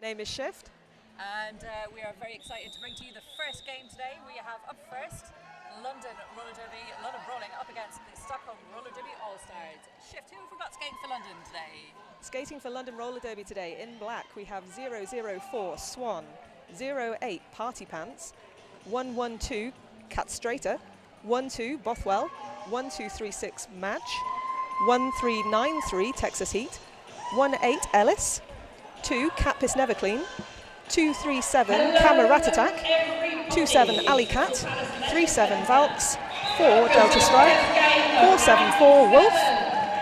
name is Shift. And we are very excited to bring to you the first game today. We have up first London Roller Derby, London Brawling up against the Stockholm Roller Derby All-Stars. Shift, who have we got skating for London today? Skating for London Roller Derby today, in black, we have 004 Swan, 08 Party Pants, 112 Cat Straighter, 12 Bothwell, 1236 Match, 1393 Texas Heat, 18 Ellis, 2 Cat Piss Never Clean, 237 Camera Rat Attack, 27 Alley Cat, 37 Valks, 4 Delta Strike, 474 Wolf,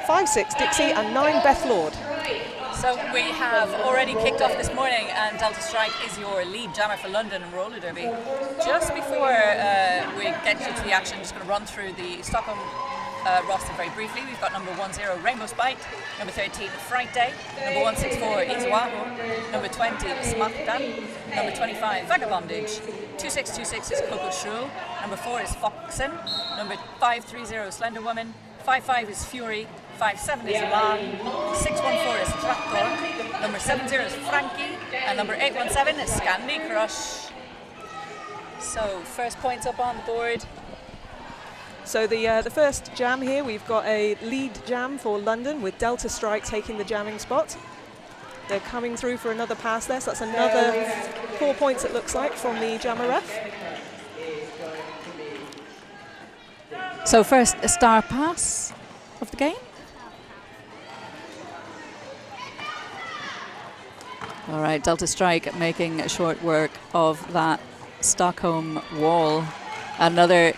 56 Dixie and 9 Beth Lord. So we have already kicked off this morning, and Delta Strike is your lead jammer for London and Roller Derby. Just before we get you to the action, just going to run through the Stockholm roster very briefly. We've got number 10 Rainbow Spite, number 13 Fright Day, number 164 Izuaho, number 20 Smackdan, number 25 Vagabondage, 2626 is Coco Shul, number 4 is Foxen, number 530 Slender Woman, 55 is Fury, 57 is Lan, 614 is Tractor, number 70 is Frankie, and number 817 is Scandi Crush. So first points up on the board. So the first jam here, we've got a lead jam for London with Delta Strike taking the jamming spot. They're coming through for another pass there, so that's another 4 points it looks like from the jammer ref. So first a star pass of the game. All right, Delta Strike making short work of that Stockholm wall. Another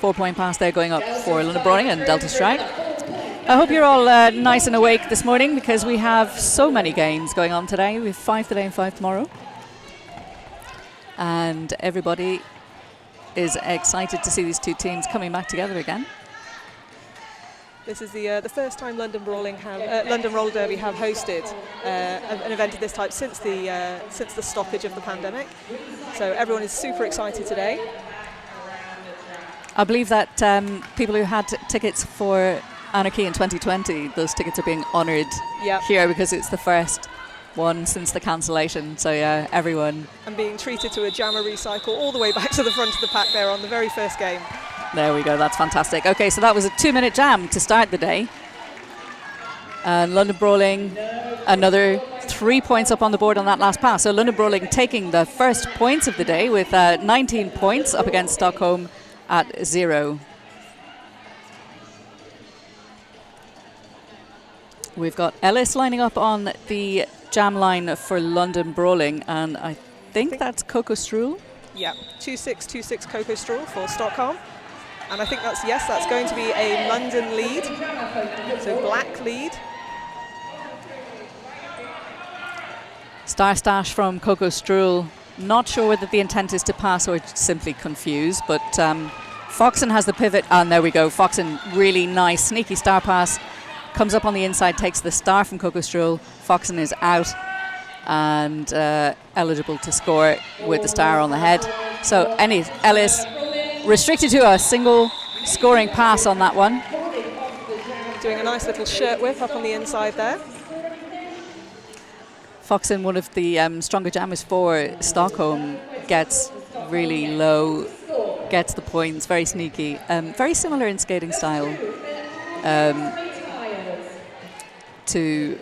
4-point pass there going up for London Brawling and Delta Strike. I hope you're all nice and awake this morning, because we have so many games going on today. We have 5 today and 5 tomorrow. And everybody is excited to see these two teams coming back together again. This is the first time London Brawling London Roller Derby have hosted an event of this type since the stoppage of the pandemic. So everyone is super excited today. I believe that people who had tickets for Anarchy in 2020, those tickets are being honoured here, because it's the first one since the cancellation. So yeah, everyone. And being treated to a jammer recycle all the way back to the front of the pack there on the very first game. There we go, that's fantastic. Okay, so that was a 2-minute jam to start the day. And London Brawling, another 3 points up on the board on that last pass. So London Brawling taking the first points of the day with 19 points up against Stockholm at 0. We've got Ellis lining up on the jam line for London Brawling, and I think that's Coco Strul. Yeah, 2626 Coco Strul for Stockholm. And I think that's going to be a London lead. So black lead. Star Stash from Coco Strul. Not sure whether the intent is to pass or simply confuse, but Foxen has the pivot, and there we go. Foxen, really nice, sneaky star pass. Comes up on the inside, takes the star from Coco Strul. Foxen is out and eligible to score with the star on the head. So Ellis restricted to a single scoring pass on that one. Doing a nice little shirt whip up on the inside there. Foxen, one of the stronger jammers for Stockholm, gets really low, gets the points, very sneaky. Very similar in skating style to...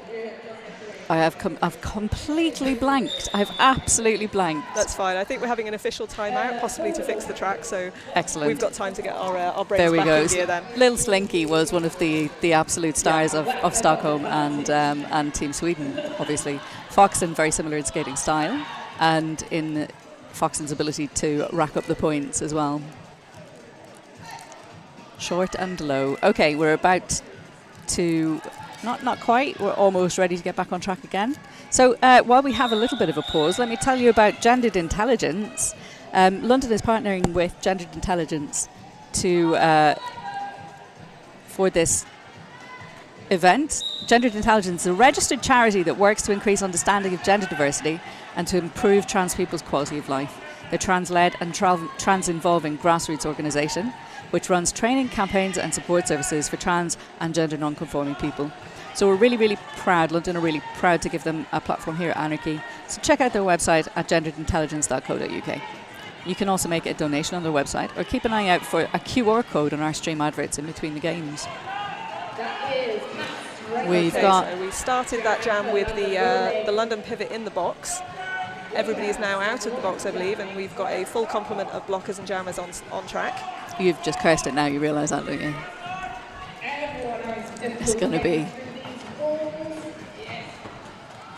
I've completely blanked. I've absolutely blanked. That's fine. I think we're having an official timeout, possibly to fix the track. So excellent. We've got time to get our brains back in gear then. Lil Slinky was one of the absolute stars of Stockholm and Team Sweden, obviously. Foxen, very similar in skating style and in Foxen's ability to rack up the points as well. Short and low. Okay, we're about to... Not quite. We're almost ready to get back on track again. So while we have a little bit of a pause, let me tell you about Gendered Intelligence. London is partnering with Gendered Intelligence for this event. Gendered Intelligence is a registered charity that works to increase understanding of gender diversity and to improve trans people's quality of life. They're trans-led and trans-involving grassroots organisation which runs training campaigns and support services for trans and gender non-conforming people. So we're really, really proud. London are really proud to give them a platform here at Anarchy. So check out their website at genderedintelligence.co.uk. You can also make a donation on their website, or keep an eye out for a QR code on our stream adverts in between the games. We've got. So we started that jam with the London pivot in the box. Everybody is now out of the box, I believe, and we've got a full complement of blockers and jammers on track. You've just cursed it now, you realise that, don't you? It's going to be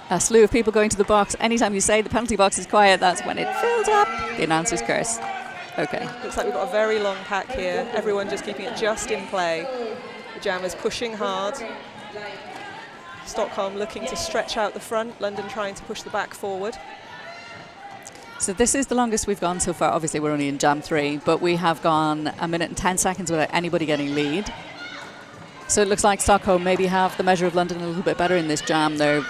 a slew of people going to the box. Anytime you say the penalty box is quiet, that's when it fills up. The announcer's curse. Okay. Looks like we've got a very long pack here. Everyone just keeping it just in play. The jammers pushing hard. Stockholm looking to stretch out the front. London trying to push the back forward. So this is the longest we've gone so far. Obviously, we're only in jam 3, but we have gone 1 minute and 10 seconds without anybody getting lead. So it looks like Stockholm maybe have the measure of London a little bit better in this jam. They're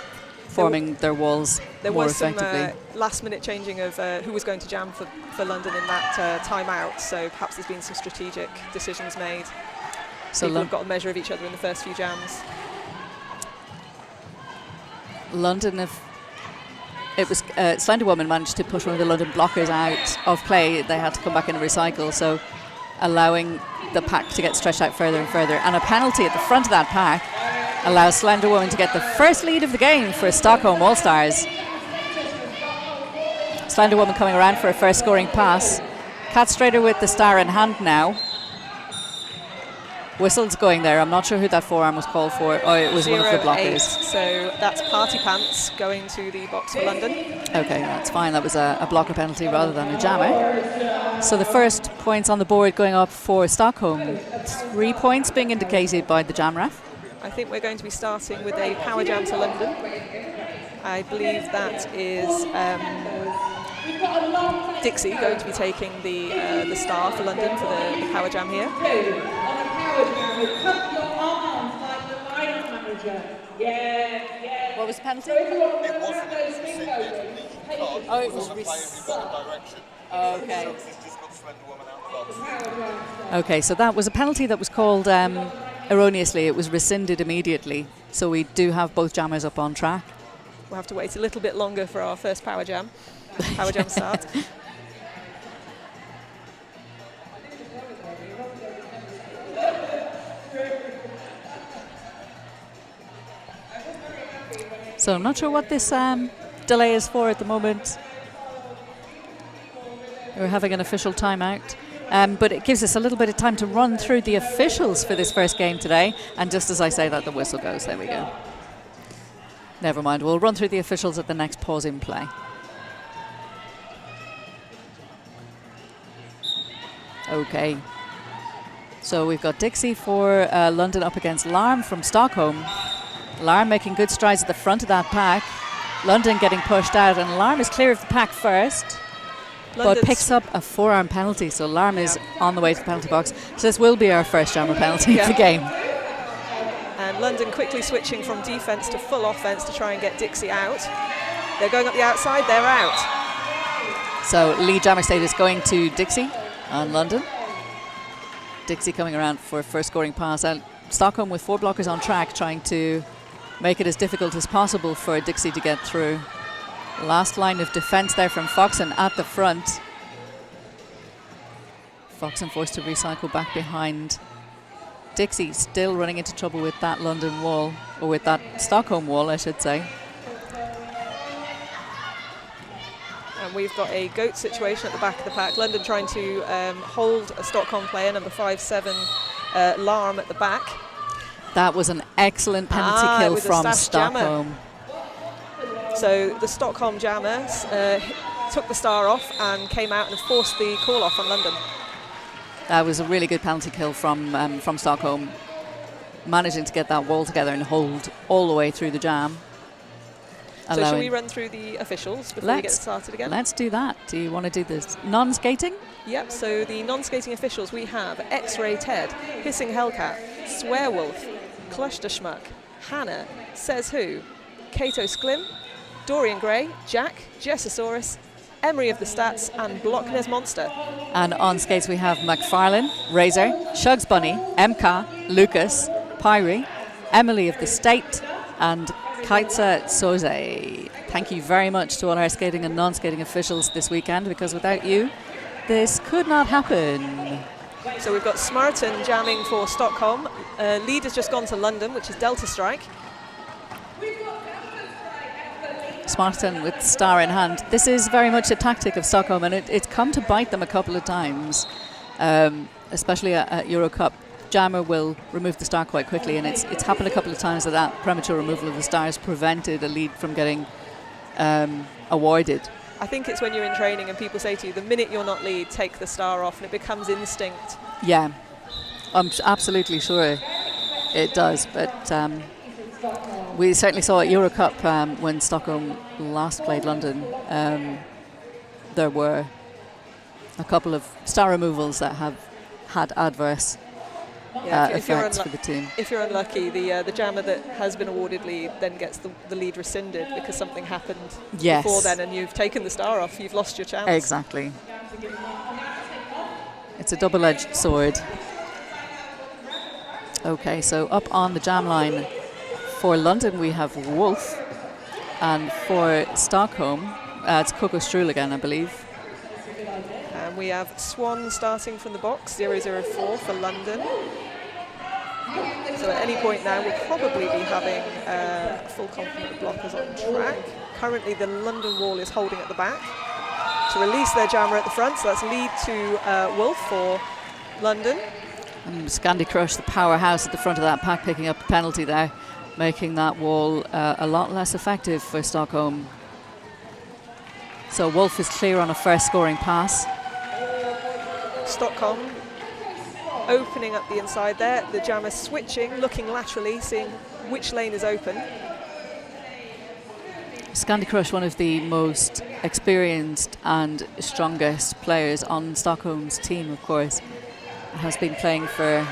forming their walls more effectively. There was some last-minute changing of who was going to jam for London in that timeout, so perhaps there's been some strategic decisions made. So people have got a measure of each other in the first few jams. London have... It was Slender Woman managed to push one of the London blockers out of play. They had to come back and recycle, so allowing the pack to get stretched out further and further. And a penalty at the front of that pack allows Slender Woman to get the first lead of the game for Stockholm All-Stars. Slender Woman coming around for a first scoring pass. Catstrader with the star in hand now. Whistle's going there. I'm not sure who that forearm was called for. Oh, it was one of the blockers. So that's Party Pants going to the box for London. Okay, that's fine. That was a blocker penalty rather than a jammer. So the first points on the board going up for Stockholm. 3 points being indicated by the jam ref. I think we're going to be starting with a power jam to London. I believe that is Dixie going to be taking the star for London for the power jam here. What was the penalty? It wasn't. It was rescinded. Oh, it was rescinded. Okay. Okay, so that was a penalty that was called erroneously. It was rescinded immediately. So we do have both jammers up on track. We'll have to wait a little bit longer for our first power jam. Power jam start. So I'm not sure what this delay is for at the moment. We're having an official timeout. But it gives us a little bit of time to run through the officials for this first game today. And just as I say that, the whistle goes. There we go. Never mind. We'll run through the officials at the next pause in play. Okay. So we've got Dixie for London up against Larm from Stockholm. Larm making good strides at the front of that pack. London getting pushed out, and Larm is clear of the pack first. London's but picks up a forearm penalty, so Larm is on the way to the penalty box. So this will be our first jammer penalty of the game. And London quickly switching from defence to full offence to try and get Dixie out. They're going up the outside, they're out. So lead jammer status going to Dixie on London. Dixie coming around for a first scoring pass. And Stockholm with 4 blockers on track, trying to make it as difficult as possible for Dixie to get through. Last line of defence there from Foxen at the front. Foxen forced to recycle back behind. Dixie still running into trouble with that London wall, or with that Stockholm wall, I should say. And we've got a goat situation at the back of the pack. London trying to hold a Stockholm player, number 5-7, Larm at the back. That was an excellent penalty kill from Stockholm. So the Stockholm jammers took the star off and came out and forced the call off on London. That was a really good penalty kill from Stockholm, managing to get that wall together and hold all the way through the jam. So shall we run through the officials before we get started again? Let's do that. Do you want to do this non-skating? Yep, so the non-skating officials, we have X-Ray Ted, Hissing Hellcat, Swearwolf, Clusterschmuck, Hannah, Says Who, Kato Sklim, Dorian Gray, Jack, Jessasaurus, Emery of the Stats, and Blockness Monster. And on skates we have McFarlane, Razor, Shugs Bunny, MK, Lucas, Pyrie, Emily of the State, and Kaitsa Soze. Thank you very much to all our skating and non-skating officials this weekend, because without you, this could not happen. So we've got Smarton jamming for Stockholm. Lead has just gone to London, which is Delta Strike. Smarton with star in hand. This is very much a tactic of Stockholm, and it's come to bite them a couple of times, especially at Euro Cup. Jammer will remove the star quite quickly, and it's happened a couple of times that premature removal of the star has prevented a lead from getting awarded. I think it's when you're in training and people say to you, the minute you're not lead, take the star off, and it becomes instinct. Yeah, I'm absolutely sure it does, but we certainly saw at Euro Cup when Stockholm last played London, there were a couple of star removals that have had adverse effects for the team. If you're unlucky, the jammer that has been awarded lead then gets the lead rescinded because something happened before then, and you've taken the star off, you've lost your chance. Exactly. It's a double-edged sword. Okay, so up on the jam line for London we have Wolf, and for Stockholm it's Coco Struhl again, I believe. And we have Swan starting from the box, 004 for London. So at any point now we'll probably be having a full complement of blockers on track. Currently the London wall is holding at the back to release their jammer at the front, so that's lead to Wolf for London. And Scandi Crush, the powerhouse at the front of that pack, picking up the penalty there, making that wall a lot less effective for Stockholm. So Wolf is clear on a first scoring pass. Stockholm opening up the inside there, the jammer switching, looking laterally, seeing which lane is open. Scandi Crush, one of the most experienced and strongest players on Stockholm's team, of course, has been playing for,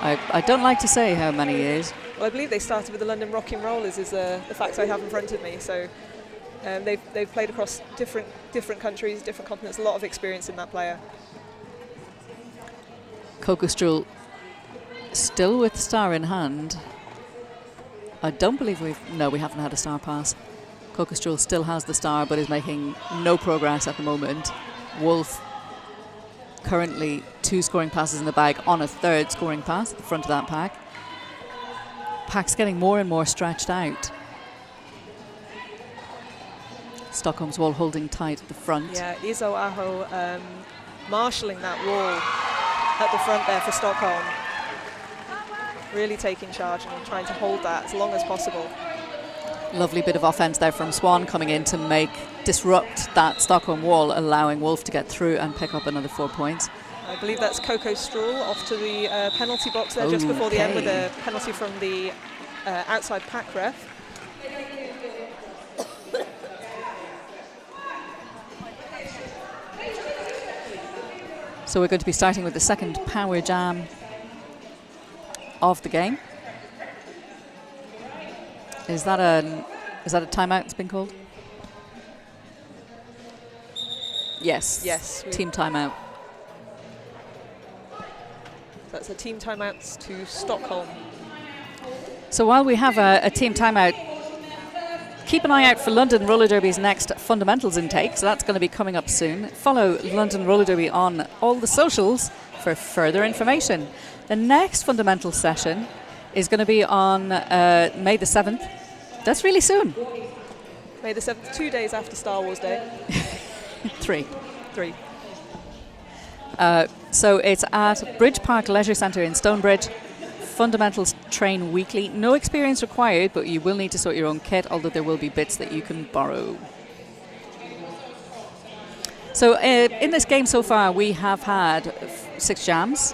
I don't like to say how many years. Well, I believe they started with the London Rocking Rollers, is the fact I have in front of me. So they've played across different countries, different continents, a lot of experience in that player. Coco Struhl still with star in hand. I don't believe we haven't had a star pass. Coco Struhl still has the star but is making no progress at the moment. Wolf currently 2 scoring passes in the bag on a 3rd scoring pass at the front of that pack. Pack's getting more and more stretched out. Stockholm's wall holding tight at the front. Yeah, Iso Aho marshalling that wall at the front there for Stockholm. Really taking charge and trying to hold that as long as possible. Lovely bit of offense there from Swan coming in to disrupt that Stockholm wall, allowing Wolf to get through and pick up another 4 points. I believe that's Coco Struhl off to the penalty box there just before the end, with a penalty from the outside pack ref. So we're going to be starting with the second power jam of the game. Is that a timeout that's been called? Yes. Yes. Team timeout. That's a team timeout to Stockholm. So while we have a team timeout, keep an eye out for London Roller Derby's next fundamentals intake. So that's going to be coming up soon. Follow London Roller Derby on all the socials for further information. The next fundamental session is going to be on May the 7th. That's really soon. May the 7th, 2 days after Star Wars Day. 3. 3. So it's at Bridge Park Leisure Centre in Stonebridge. Fundamentals train weekly. No experience required, but you will need to sort your own kit, although there will be bits that you can borrow. So in this game so far, we have had 6 jams.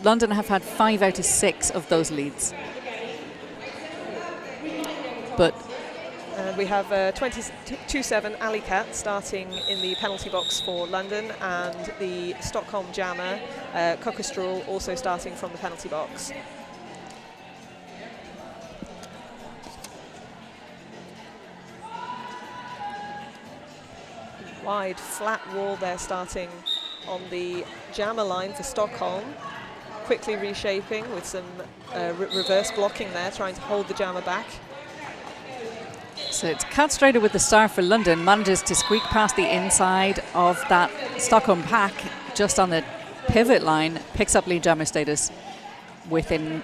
London have had 5 out of 6 of those leads. But we have 22-7 Alley Cat starting in the penalty box for London, and the Stockholm jammer, Coco Struhl, also starting from the penalty box. Wide, flat wall there starting on the jammer line for Stockholm. quickly reshaping with some reverse blocking there, trying to hold the jammer back. So it's Catstrader with the star for London, manages to squeak past the inside of that Stockholm pack just on the pivot line, picks up lead jammer status within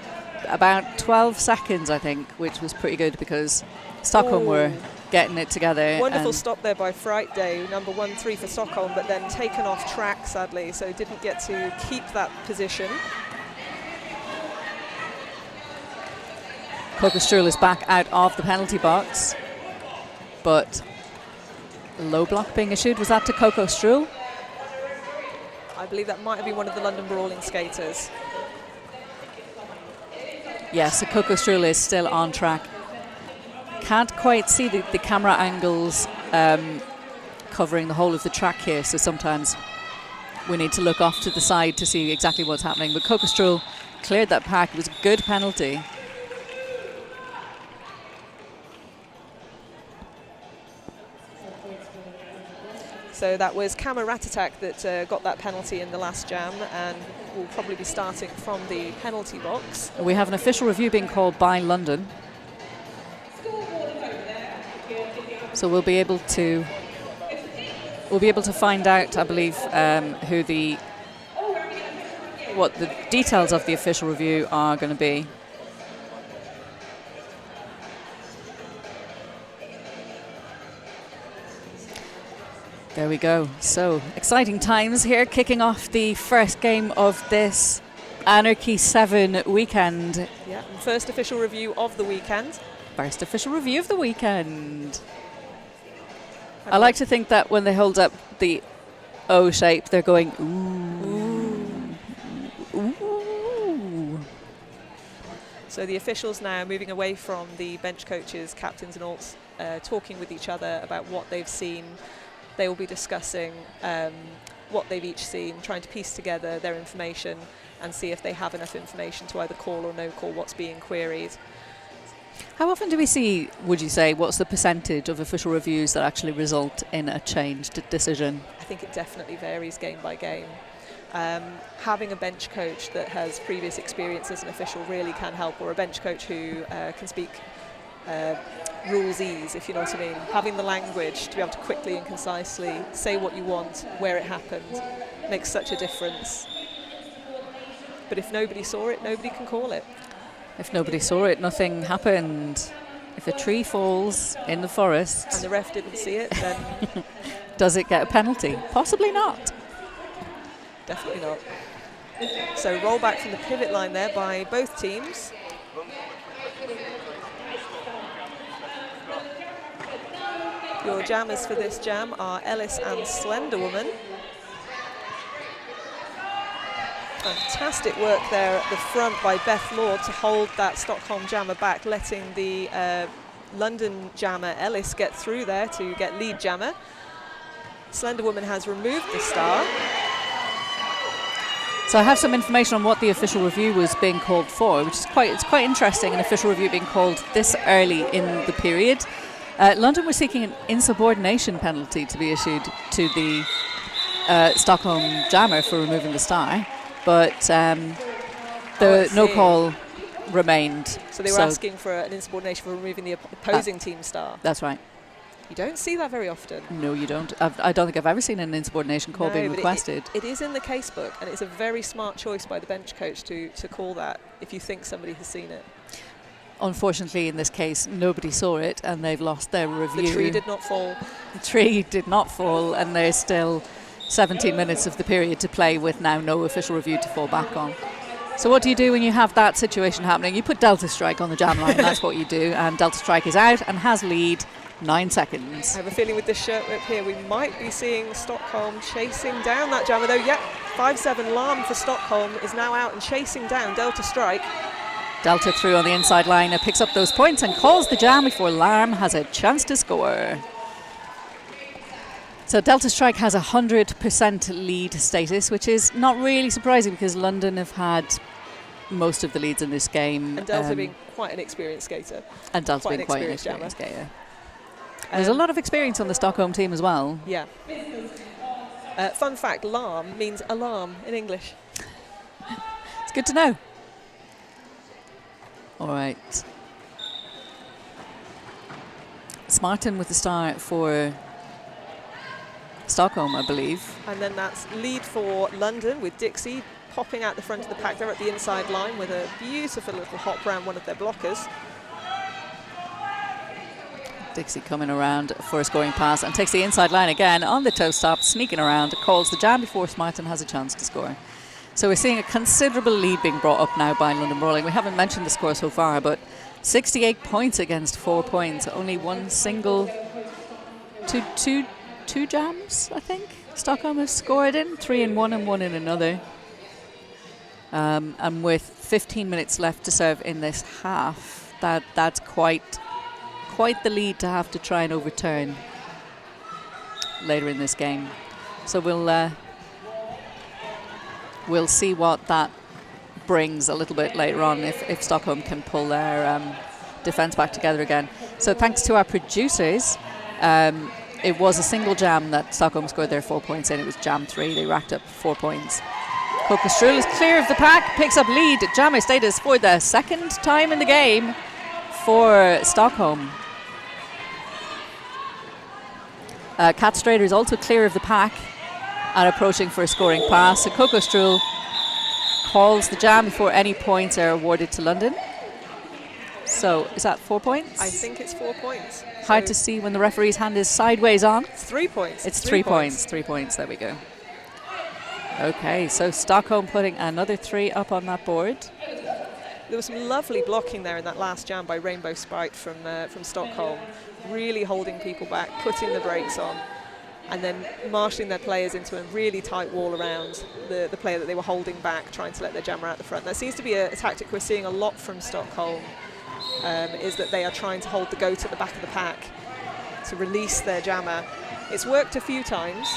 about 12 seconds, I think, which was pretty good because Stockholm were getting it together. Wonderful stop there by Fright Day, number 1-3 for Stockholm, but then taken off track, sadly, so didn't get to keep that position. Coco Strul is back out of the penalty box, but low block being issued. Was that to Coco Strul? I believe that might have been one of the London Brawling skaters. Yes, so Coco Strul is still on track. Can't quite see the camera angles covering the whole of the track here, so sometimes we need to look off to the side to see exactly what's happening. But Coco Strul cleared that pack. It was a good penalty. So that was Kama Ratatak that got that penalty in the last jam and will probably be starting from the penalty box. We have an official review being called by London. So we'll be able to find out, I believe, what the details of the official review are going to be. There we go. So exciting times here, kicking off the first game of this Anarchy 7 weekend. Yeah, first official review of the weekend. First official review of the weekend. I like to think that when they hold up the O shape, they're going, ooh. Ooh. So the officials now moving away from the bench coaches, captains and alts, talking with each other about what they've seen. They will be discussing what they've each seen, trying to piece together their information and see if they have enough information to either call or no call what's being queried. How often do we see, would you say, what's the percentage of official reviews that actually result in a changed decision? I think it definitely varies game by game. Having a bench coach that has previous experience as an official really can help, or a bench coach who can speak rules-ese, if you know what I mean. Having the language to be able to quickly and concisely say what you want, where it happened, makes such a difference. But if nobody saw it, nobody can call it. If nobody saw it, nothing happened. If a tree falls in the forest and the ref didn't see it, then does it get a penalty? Possibly not. Definitely not. So roll back from the pivot line there by both teams. Your jammers for this jam are Ellis and Slender Woman. Fantastic work there at the front by Beth Lord to hold that Stockholm jammer back, letting the London jammer Ellis get through there to get lead jammer. Slender Woman has removed the star. So I have some information on what the official review was being called for, which is quite interesting, an official review being called this early in the period. London was seeking an insubordination penalty to be issued to the Stockholm jammer for removing the star, but no call remained. So they were asking for an insubordination for removing the opposing team star. That's right. You don't see that very often. No, you don't. I don't think I've ever seen an insubordination call being requested. It is in the casebook, and it's a very smart choice by the bench coach to call that if you think somebody has seen it. Unfortunately, in this case, nobody saw it, and they've lost their review. The tree did not fall. The tree did not fall, and there's still 17 minutes of the period to play with now no official review to fall back on. So what do you do when you have that situation happening? You put Delta Strike on the jam line, that's what you do, and Delta Strike is out and has lead 9 seconds. I have a feeling with this shirt whip here, we might be seeing Stockholm chasing down that jammer, though. Yep, 5-7 Larm for Stockholm is now out and chasing down Delta Strike. Delta through on the inside line, picks up those points and calls the jam before Larm has a chance to score. So Delta Strike has 100% lead status, which is not really surprising because London have had most of the leads in this game. And Delta being quite an experienced skater. And Delta being quite an experienced skater. There's a lot of experience on the Stockholm team as well. Yeah. Fun fact, Larm means alarm in English. It's Good to know. All right. Smarton with the start for Stockholm, I believe. And then that's lead for London with Dixie popping out the front of the pack. They're at the inside line with a beautiful little hop round one of their blockers. Dixie coming around for a scoring pass and takes the inside line again on the toe stop, sneaking around, calls the jam before Smarton has a chance to score. So we're seeing a considerable lead being brought up now by London Brawling. We haven't mentioned the score so far, but 68 points against 4 points. Only one single, two jams, I think, Stockholm has scored in. 3 in one and 1 in another. And with 15 minutes left to serve in this half, that's quite the lead to have to try and overturn later in this game. So we'll see what that brings a little bit later on if Stockholm can pull their defence back together again. So thanks to our producers, it was a single jam that Stockholm scored their 4 points in. It was jam 3. They racked up 4 points. Coco Strul is clear of the pack, picks up lead. Jam status for the second time in the game for Stockholm. Kat Strader is also clear of the pack and approaching for a scoring pass. So Coco Strul calls the jam before any points are awarded to London. So is that 4 points? I think it's 4 points. Hard to see when the referee's hand is sideways on. It's 3 points. It's 3 points. 3 points. There we go. Okay, so Stockholm putting another 3 up on that board. There was some lovely blocking there in that last jam by Rainbow Sprite from Stockholm, really holding people back, putting the brakes on, and then marshalling their players into a really tight wall around the player that they were holding back, trying to let their jammer out the front. That seems to be a tactic we're seeing a lot from Stockholm, is that they are trying to hold the goat at the back of the pack to release their jammer. It's worked a few times.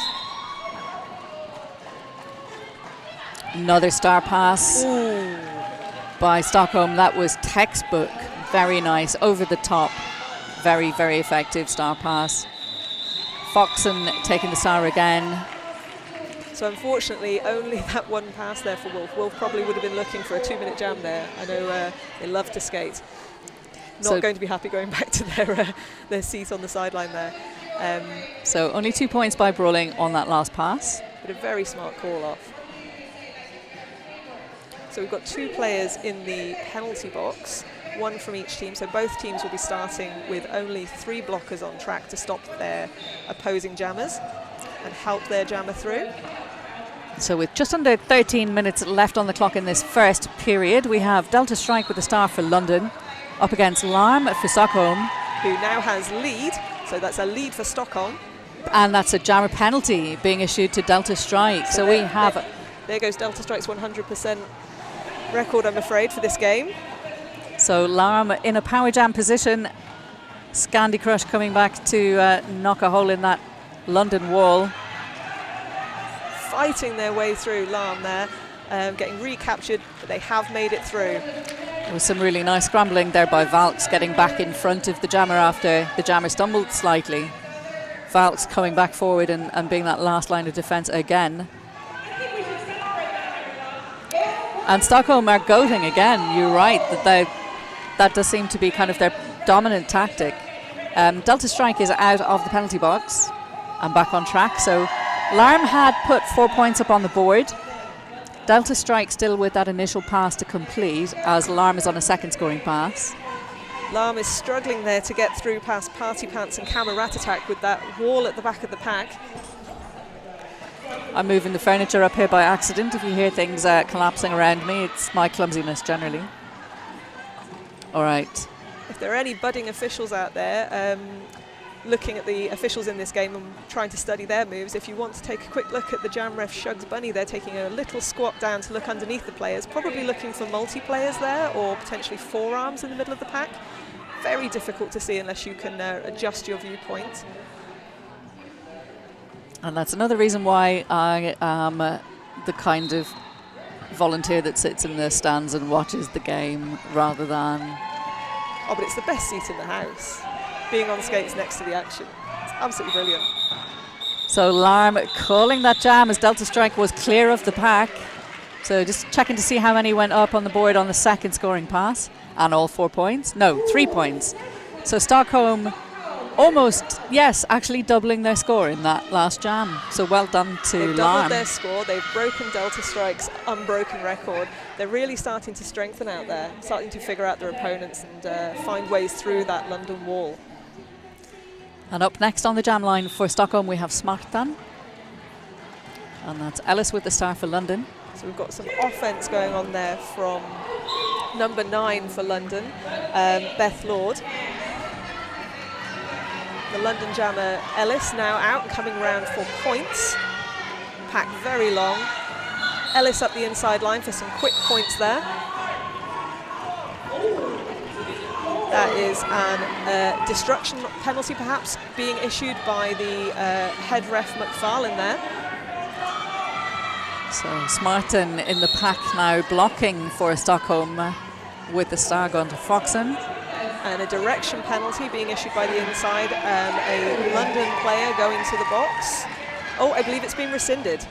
Another star pass. Ooh. By Stockholm. That was textbook. Very nice, over the top. Very, very effective star pass. Foxon taking the star again. So unfortunately, only that one pass there for Wolf. Wolf probably would have been looking for a 2-minute jam there. I know they love to skate. Not going to be happy going back to their seat on the sideline there. So only 2 points by Brawling on that last pass. But a very smart call off. So we've got 2 players in the penalty box, 1 from each team. So both teams will be starting with only 3 blockers on track to stop their opposing jammers and help their jammer through. So with just under 13 minutes left on the clock in this first period, we have Delta Strike with a star for London up against Larm for Stockholm. Who now has lead, so that's a lead for Stockholm. And that's a jammer penalty being issued to Delta Strike. So we have... There goes Delta Strike's 100% record, I'm afraid, for this game. So Larm in a power jam position. Scandi Crush coming back to knock a hole in that London wall. Fighting their way through, Larm there, getting recaptured, but they have made it through. There was some really nice scrambling there by Valks, getting back in front of the jammer after the jammer stumbled slightly. Valks coming back forward and being that last line of defence again. And Stockholm are goating again. You're right, that does seem to be kind of their dominant tactic. Delta Strike is out of the penalty box and back on track. So Larm had put 4 points up on the board. Delta Strike still with that initial pass to complete as Larm is on a second scoring pass. Larm is struggling there to get through past Party Pants and Camera Rat Attack with that wall at the back of the pack. I'm moving the furniture up here by accident. If you hear things collapsing around me, it's my clumsiness generally. All right. If there are any budding officials out there looking at the officials in this game and trying to study their moves, if you want to take a quick look at the jam ref Shugs Bunny, they're taking a little squat down to look underneath the players, probably looking for multiplayers there or potentially forearms in the middle of the pack. Very difficult to see unless you can adjust your viewpoint. And that's another reason why I am the kind of volunteer that sits in the stands and watches the game rather than... Oh, but it's the best seat in the house, being on skates next to the action. It's absolutely brilliant. So Larm calling that jam as Delta Strike was clear of the pack. So just checking to see how many went up on the board on the second scoring pass. And all 4 points. No, 3 points. So Stockholm almost, yes, actually doubling their score in that last jam. So well done to They've doubled Larm. their score. They've broken Delta Strike's unbroken record. They're really starting to strengthen out there, starting to figure out their opponents and find ways through that London wall. And up next on the jam line for Stockholm, we have Smartan. And that's Ellis with the star for London. So we've got some offense going on there from number 9 for London, Beth Lord. The London jammer Ellis now out and coming round for points. Pack very long. Ellis up the inside line for some quick points there. That is an destruction penalty perhaps being issued by the head ref McFarlane there. So Smartan in the pack now blocking for Stockholm with the star gun to Foxen. And a direction penalty being issued by the inside. A London player going to the box. Oh, I believe it's been rescinded.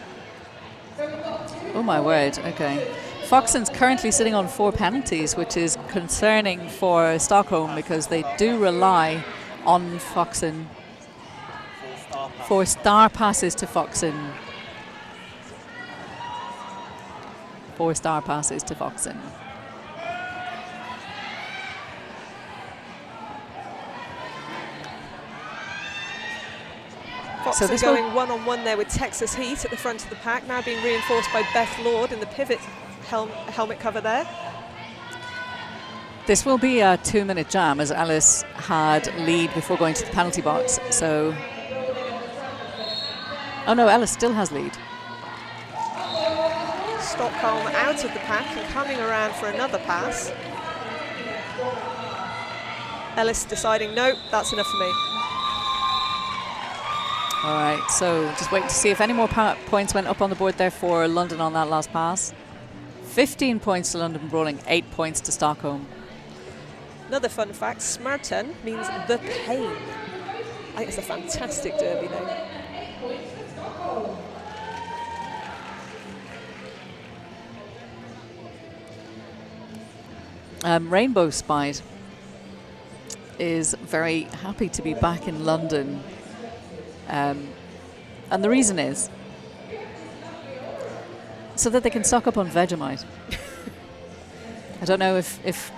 Oh my word, okay. Foxen's currently sitting on 4 penalties, which is concerning for Stockholm because they do rely on Foxen. 4 star passes to Foxen. 4 star passes to Foxen. Foxen so going one-on-one there with Texas Heat at the front of the pack, now being reinforced by Beth Lord in the pivot helmet cover there. This will be a 2-minute jam as Ellis had lead before going to the penalty box. So, oh no, Ellis still has lead. Stockholm out of the pack and coming around for another pass. Ellis deciding, no, that's enough for me. All right, so just wait to see if any more points went up on the board there for London on that last pass. 15 points to London Brawling, 8 points to Stockholm. Another fun fact, Smartan means the pain. I think it's a fantastic derby name. Rainbow Spide is very happy to be back in London. And the reason is so that they can stock up on Vegemite. I don't know if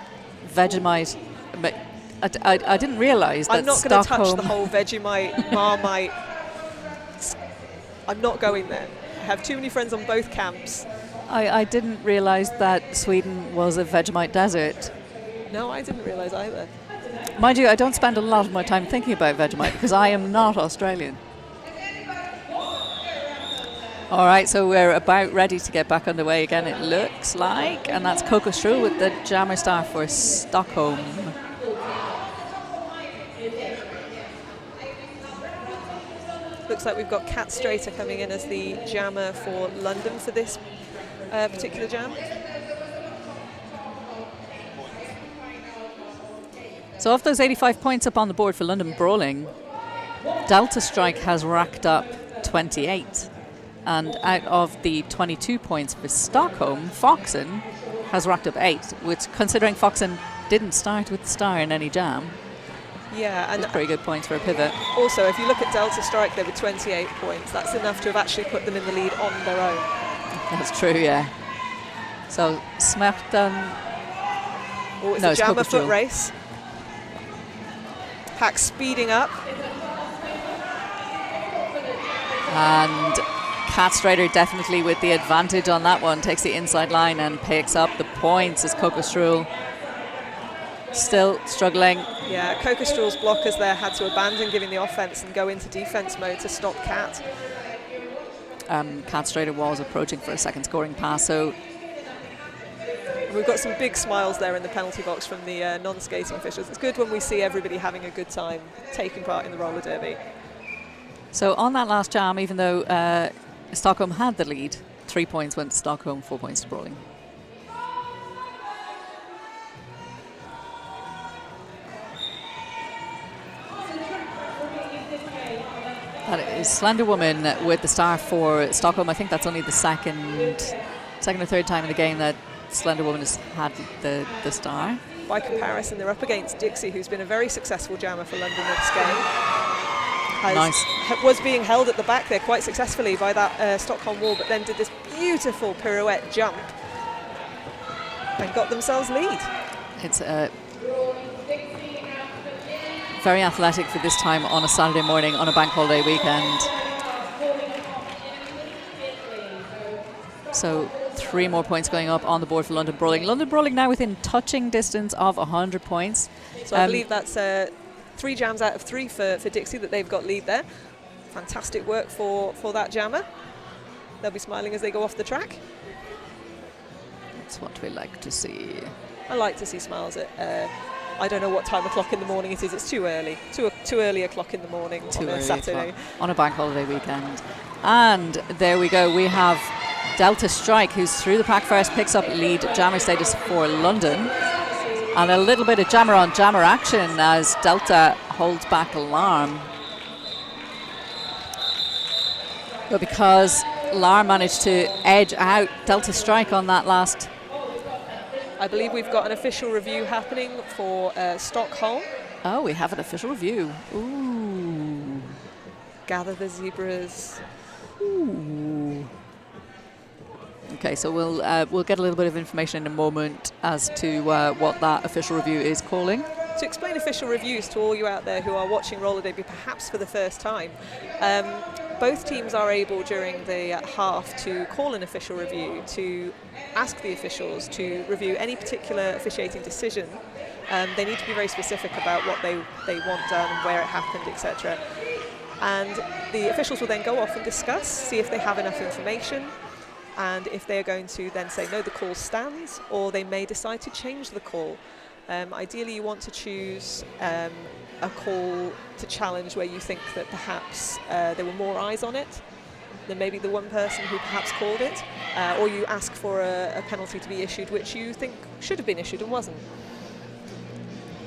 Vegemite, but I didn't realise that I'm not going to touch Stockholm the whole Vegemite, Marmite. I'm not going there. I have too many friends on both camps. I didn't realise that Sweden was a Vegemite desert. No, I didn't realise either. Mind you, I don't spend a lot of my time thinking about Vegemite because I am not Australian. All right, so we're about ready to get back underway again, it looks like. And that's Coco Strul with the jammer star for Stockholm. Looks like we've got Kat Strater coming in as the jammer for London for this particular jam. So of those 85 points up on the board for London Brawling, Delta Strike has racked up 28. And out of the 22 points for Stockholm, Foxen has racked up 8, which, considering Foxen didn't start with the star in any jam, yeah, and pretty good points for a pivot. Also, if you look at Delta Strike, they were 28 points. That's enough to have actually put them in the lead on their own. That's true, yeah. So Smartan. Oh, it's a jammer foot race. Pack speeding up. And Kat Strater definitely with the advantage on that one, takes the inside line and picks up the points as Coco Strul still struggling. Yeah, Coco Strul's blockers there had to abandon giving the offense and go into defense mode to stop Kat. Kat Strater was approaching for a second scoring pass, so we've got some big smiles there in the penalty box from the non-skating officials. It's good when we see everybody having a good time taking part in the roller derby. So on that last jam, even though Stockholm had the lead, 3 points went to Stockholm, 4 points to Brawling. That is Slender Woman with the star for Stockholm. I think that's only the second Second or third time in the game that Slender Woman has had the star. By comparison, they're up against Dixie, who's been a very successful jammer for London this game. Was being held at the back there quite successfully by that Stockholm wall, but then did this beautiful pirouette jump and got themselves lead. It's very athletic for this time on a Saturday morning on a bank holiday weekend. So 3 more points going up on the board for London Brawling. London Brawling now within touching distance of 100 points. So I believe that's 3 jams out of 3 for Dixie that they've got lead there. Fantastic work for that jammer. They'll be smiling as they go off the track. That's what we like to see. I like to see smiles at, I don't know what time o'clock in the morning it is. It's too early. Too early o'clock in the morning on a Saturday. On a bank holiday weekend. And there we go. We have Delta Strike, who's through the pack first, picks up lead jammer status for London. And a little bit of jammer on jammer action as Delta holds back Alarm. But because Alarm managed to edge out Delta Strike on that last. I believe we've got an official review happening for Stockholm. Oh, we have an official review. Ooh. Gather the zebras. Ooh. Okay, so we'll get a little bit of information in a moment as to what that official review is calling. To explain official reviews to all you out there who are watching roller derby perhaps for the first time, both teams are able during the half to call an official review, to ask the officials to review any particular officiating decision. They need to be very specific about what they want done and where it happened, etc. And the officials will then go off and discuss, see if they have enough information, and if they're going to then say, no, the call stands, or they may decide to change the call. Ideally, you want to choose a call to challenge where you think that perhaps there were more eyes on it than maybe the one person who perhaps called it, or you ask for a penalty to be issued which you think should have been issued and wasn't.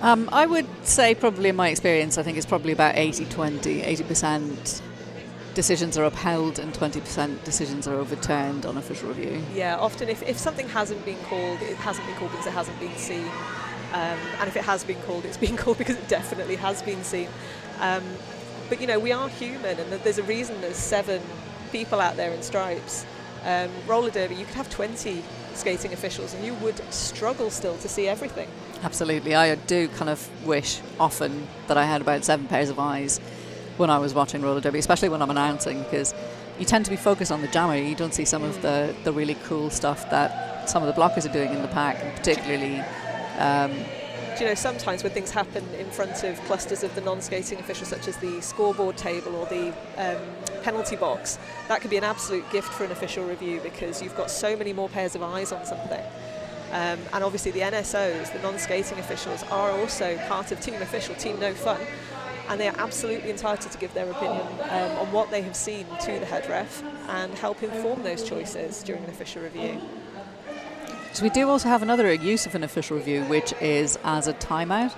I would say probably in my experience, I think it's probably about 80-20, 80% decisions are upheld and 20% decisions are overturned on official review. Yeah, often if something hasn't been called, it hasn't been called because it hasn't been seen. And if it has been called, it's been called because it definitely has been seen. But you know, we are human, and there's a reason there's 7 people out there in stripes. Roller derby, you could have 20 skating officials and you would struggle still to see everything. Absolutely. I do kind of wish often that I had about 7 pairs of eyes when I was watching roller derby, especially when I'm announcing, because you tend to be focused on the jammer. You don't see some of the really cool stuff that some of the blockers are doing in the pack, and particularly do you know, sometimes when things happen in front of clusters of the non-skating officials, such as the scoreboard table or the penalty box, that could be an absolute gift for an official review because you've got so many more pairs of eyes on something. And obviously the NSOs, the non-skating officials, are also part of Team Official, Team No Fun, and they are absolutely entitled to give their opinion on what they have seen to the head ref and help inform those choices during an official review. So we do also have another use of an official review, which is as a timeout.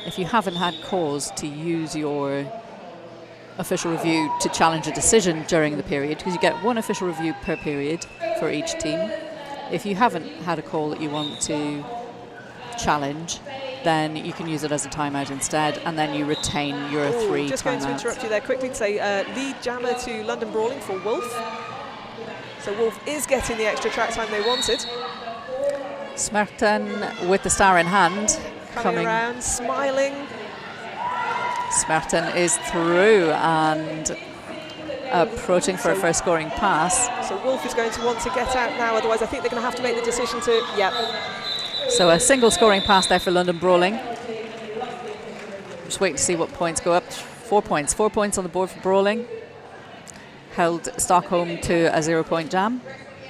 If you haven't had cause to use your official review to challenge a decision during the period, because you get 1 official review per period for each team. If you haven't had a call that you want to challenge, then you can use it as a timeout instead, and then you retain your 3 just timeouts. going to interrupt you there quickly to say lead jammer to London Brawling for Wolf. So Wolf is getting the extra track time they wanted. Smerton with the star in hand. Coming around, smiling. Smerton is through and approaching for a first scoring pass. So Wolf is going to want to get out now, otherwise I think they're going to have to make the decision to, So a single scoring pass there for London Brawling. Just waiting to see what points go up. 4 points. 4 points on the board for Brawling. Held Stockholm to a 0-point jam.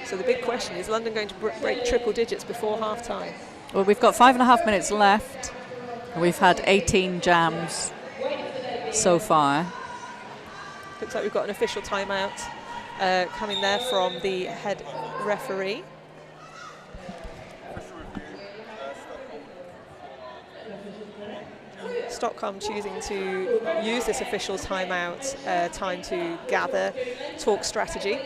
So the big question is London going to break triple digits before half time? Well, we've got 5.5 minutes left. We've had 18 jams so far. Looks like we've got an official timeout coming there from the head referee. Stockholm choosing to use this official timeout time to gather, talk strategy.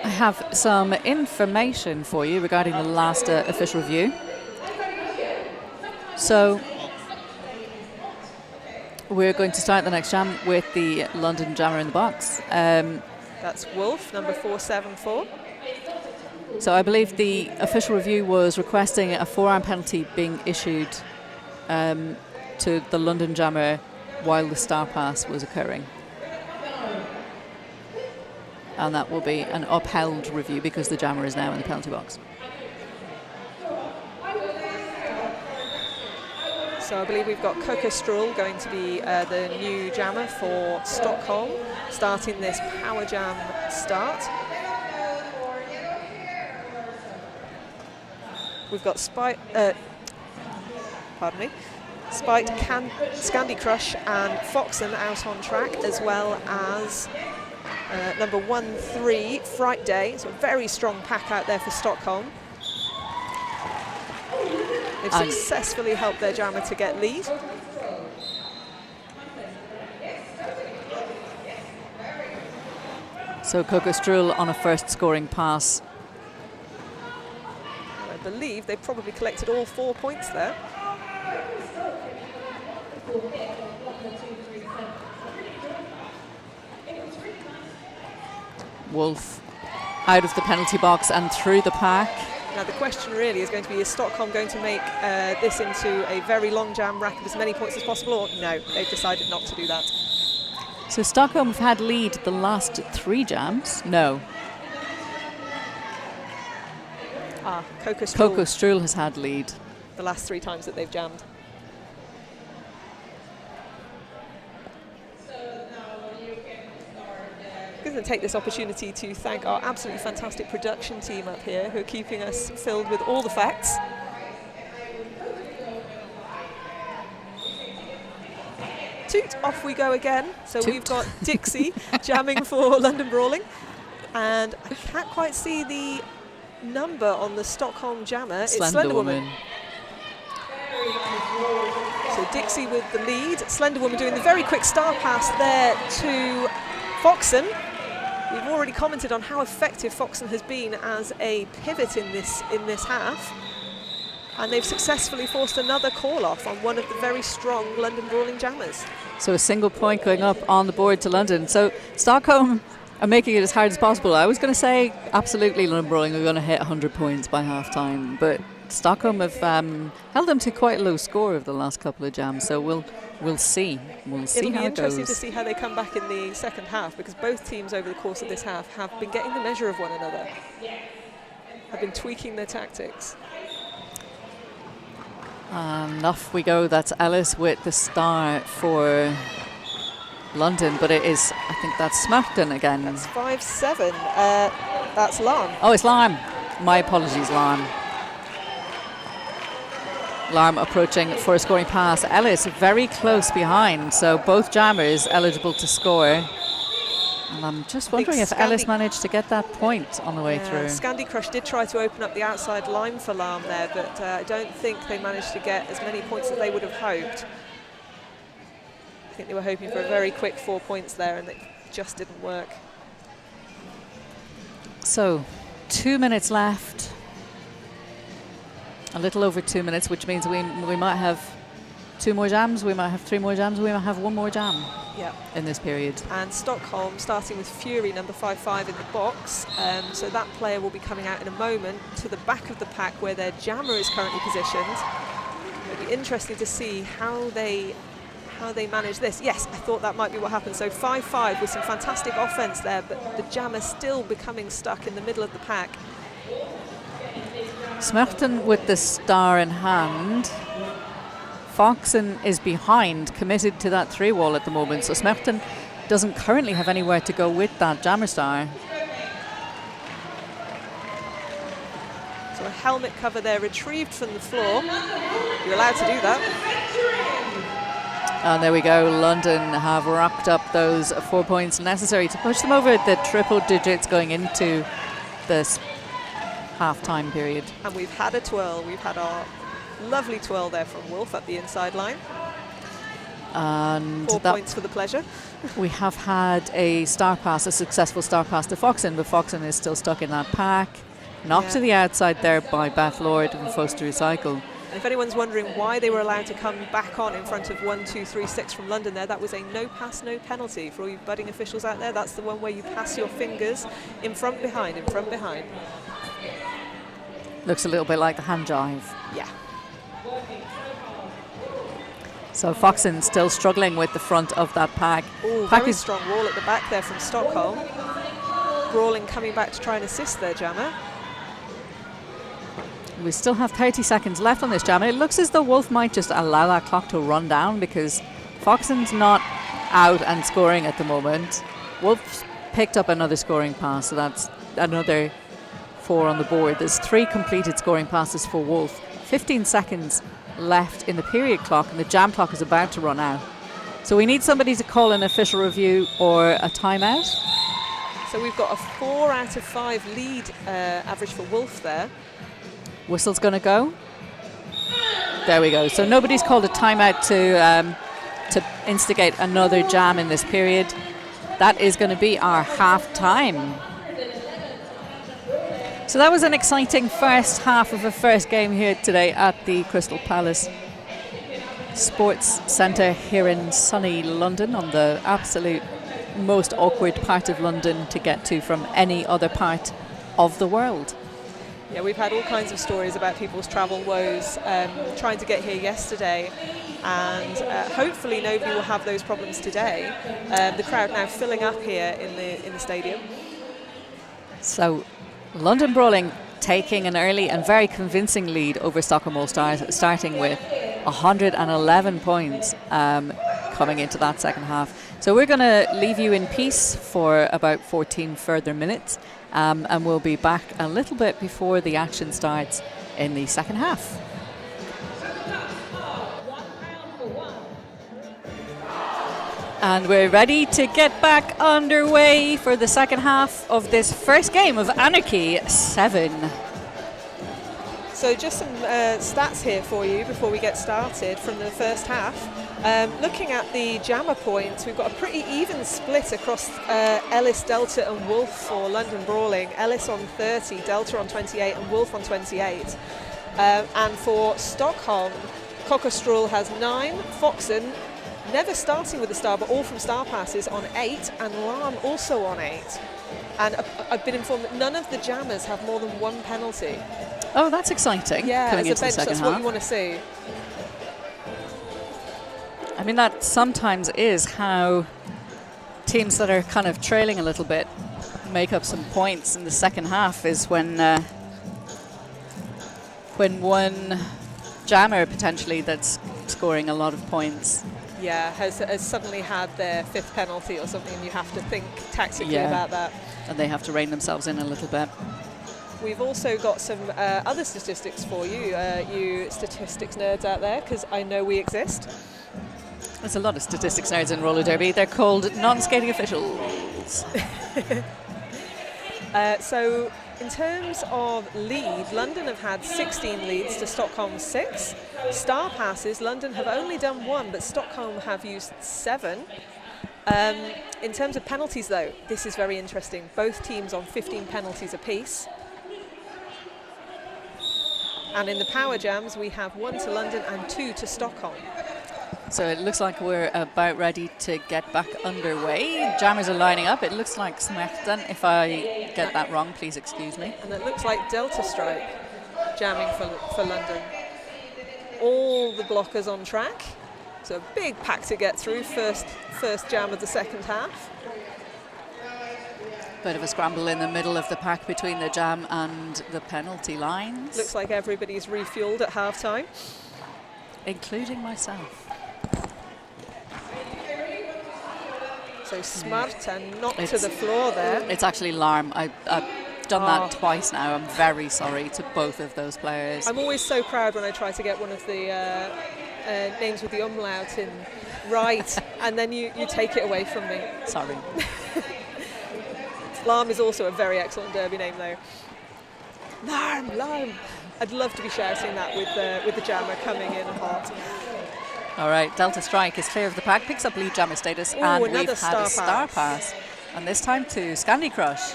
I have some information for you regarding the last official review. So we're going to start the next jam with the London Jammer in the box. That's Wolf, number 474. So I believe the official review was requesting a forearm penalty being issued to the London Jammer while the star pass was occurring. And that will be an upheld review because the jammer is now in the penalty box. So I believe we've got Coco Stroll going to be the new jammer for Stockholm, starting this power jam start. We've got Spite, Scandi Crush and Foxen out on track, as well as number 1-3, Fright Day. So a very strong pack out there for Stockholm. They've successfully helped their jammer to get lead. So Coco Stroll on a first scoring pass. I believe they've probably collected all 4 points there. Wolf out of the penalty box and through the pack. Now the question really is going to be, is Stockholm going to make this into a very long jam, rack up as many points as possible, or no, they've decided not to do that. So Stockholm have had lead the last 3 jams. No. Coco Stroll, Coco Stroll has had lead. the last 3 times that they've jammed. I'm going to take this opportunity to thank our absolutely fantastic production team up here who are keeping us filled with all the facts. Toot, off we go again. So Toot. we've got Dixie jamming for London Brawling, and I can't quite see the number on the Stockholm jammer. It's Slender Woman. So Dixie with the lead, Slender Woman doing the very quick star pass there to Foxen. We've already commented on how effective Foxen has been as a pivot in this half, and they've successfully forced another call-off on one of the very strong London Brawling jammers. So a single point going up on the board to London. So Stockholm are making it as hard as possible. I was going to say absolutely London Brawling are going to hit 100 points by half-time, but Stockholm have held them to quite a low score over the last couple of jams, so we'll see. We'll see It'll be how it interesting goes. to see how they come back in the second half, because both teams over the course of this half have been getting the measure of one another, have been tweaking their tactics. And off we go. That's Ellis with the star for London, but it is, I think that's Smarten again. That's 5-7. That's Larm. Oh, it's Larm. My apologies, Larm. Larm approaching for a scoring pass. Ellis very close behind, so both jammers eligible to score. And I'm just wondering if Ellis managed to get that point on the way through. Scandi Crush did try to open up the outside line for Larm there, but I don't think they managed to get as many points as they would have hoped. I think they were hoping for a very quick 4 points there, and it just didn't work. So 2 minutes left. A little over 2 minutes, which means we might have 2 more jams, we might have 3 more jams, we might have 1 more jam in this period. And Stockholm starting with Fury, number 5-5 in the box. So that player will be coming out in a moment to the back of the pack where their jammer is currently positioned. It'll be interesting to see how they manage this. Yes, I thought that might be what happened. So 5-5 with some fantastic offense there, but the jammer still becoming stuck in the middle of the pack. Smerton with the star in hand. Foxen is behind, committed to that 3 wall at the moment, so Smerton doesn't currently have anywhere to go with that jammer star. So a helmet cover there retrieved from the floor. You're allowed to do that. And there we go, London have racked up those 4 points necessary to push them over the triple digits going into this half-time period. And we've had a twirl. We've had our lovely twirl there from Wolf at the inside line. And 4 points for the pleasure. We have had a successful star pass to Foxen, but Foxen is still stuck in that pack. Knocked to the outside there by Beth Lord and forced to recycle. If anyone's wondering why they were allowed to come back on in front of 1, 2, 3, 6 from London there, that was a no pass, no penalty. For all you budding officials out there, that's the one where you pass your fingers in front, behind, in front, behind. Looks a little bit like the hand jive. Yeah. So Foxen still struggling with the front of that pack. Ooh, very strong wall at the back there from Stockholm. Brawling coming back to try and assist their jammer. We still have 30 seconds left on this jam, and it looks as though Wolf might just allow that clock to run down because Foxen's not out and scoring at the moment. Wolf's picked up another scoring pass, so that's another 4 on the board. There's 3 completed scoring passes for Wolf. 15 seconds left in the period clock, and the jam clock is about to run out. So we need somebody to call an official review or a timeout. So we've got a 4 out of 5 lead average for Wolf there. Whistle's going to go. There we go. So nobody's called a timeout to instigate another jam in this period. That is going to be our half time. So that was an exciting first half of a first game here today at the Crystal Palace Sports Centre here in sunny London, on the absolute most awkward part of London to get to from any other part of the world. Yeah, we've had all kinds of stories about people's travel woes trying to get here yesterday, and hopefully nobody will have those problems today. The crowd now filling up here in the stadium. So London Brawling taking an early and very convincing lead over Stockholm All Stars, starting with 111 points coming into that second half. So we're going to leave you in peace for about 14 further minutes, and we'll be back a little bit before the action starts in the second half. And we're ready to get back underway for the second half of this first game of Anarchy 7. So just some stats here for you before we get started from the first half. Looking at the jammer points, we've got a pretty even split across Ellis, Delta and Wolf for London Brawling. Ellis on 30, Delta on 28 and Wolf on 28. And for Stockholm, Cockerstrawl has 9, Foxen never starting with a star, but all from star passes on 8, and Larm also on 8. And I've been informed that none of the jammers have more than 1 penalty. Oh, that's exciting. Yeah, coming as a into bench, the second that's half. what you want to see. I mean, that sometimes is how teams that are kind of trailing a little bit make up some points in the second half, is when one jammer potentially that's scoring a lot of points, Yeah, has suddenly had their 5th penalty or something, and you have to think tactically about that. and they have to rein themselves in a little bit. We've also got some other statistics for you, you statistics nerds out there, because I know we exist. There's a lot of statistics nerds in roller derby. They're called non-skating officials. So in terms of lead, London have had 16 leads to Stockholm 6. Star passes, London have only done 1, but Stockholm have used 7. In terms of penalties though, this is very interesting. Both teams on 15 penalties apiece. And in the power jams, we have 1 to London and 2 to Stockholm. So it looks like we're about ready to get back underway. Jammers are lining up. It looks like Smerten. If I get that wrong, please excuse me. And it looks like Delta Strike jamming for London. All the blockers on track. So a big pack to get through. First jam of the second half. Bit of a scramble in the middle of the pack between the jam and the penalty lines. Looks like everybody's refueled at half time. Including myself. So Smarten knocked to the floor there. It's actually Larm. I've done that twice now. I'm very sorry to both of those players. I'm always so proud when I try to get one of the names with the umlaut in right, and then you take it away from me. Sorry. Larm is also a very excellent derby name though. Larm. I'd love to be shouting that with the jammer coming in hot. All right, Delta Strike is clear of the pack, picks up lead jammer status, Ooh, and another we've had a star star pass. And this time to Scandi Crush.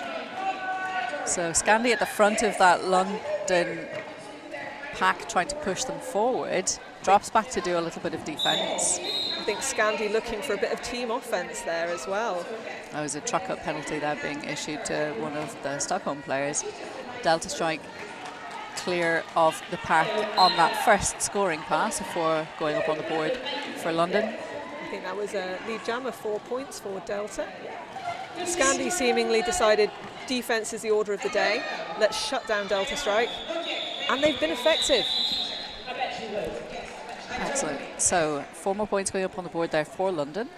So Scandi at the front of that London pack trying to push them forward, drops back to do a little bit of defence. I think Scandi looking for a bit of team offence there as well. There was a truck-up penalty there being issued to one of the Stockholm players. Delta Strike clear of the pack on that first scoring pass before going up on the board for London. I think that was a lead jammer, 4 points for Delta. Scandi seemingly decided defence is the order of the day. Let's shut down Delta Strike. And they've been effective. Excellent. So 4 more points going up on the board there for London.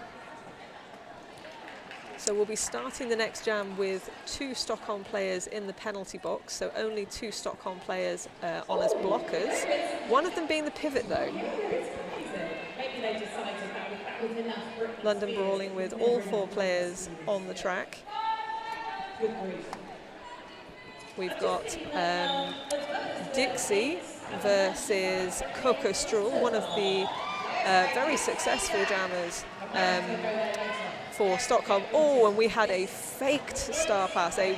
So we'll be starting the next jam with 2 Stockholm players in the penalty box, so only 2 Stockholm players on as blockers. One of them being the pivot, though. London Brawling with all 4 players on the track. We've got Dixie versus Coco Stroll, one of the very successful jammers for Stockholm. Oh, and we had a faked star pass, a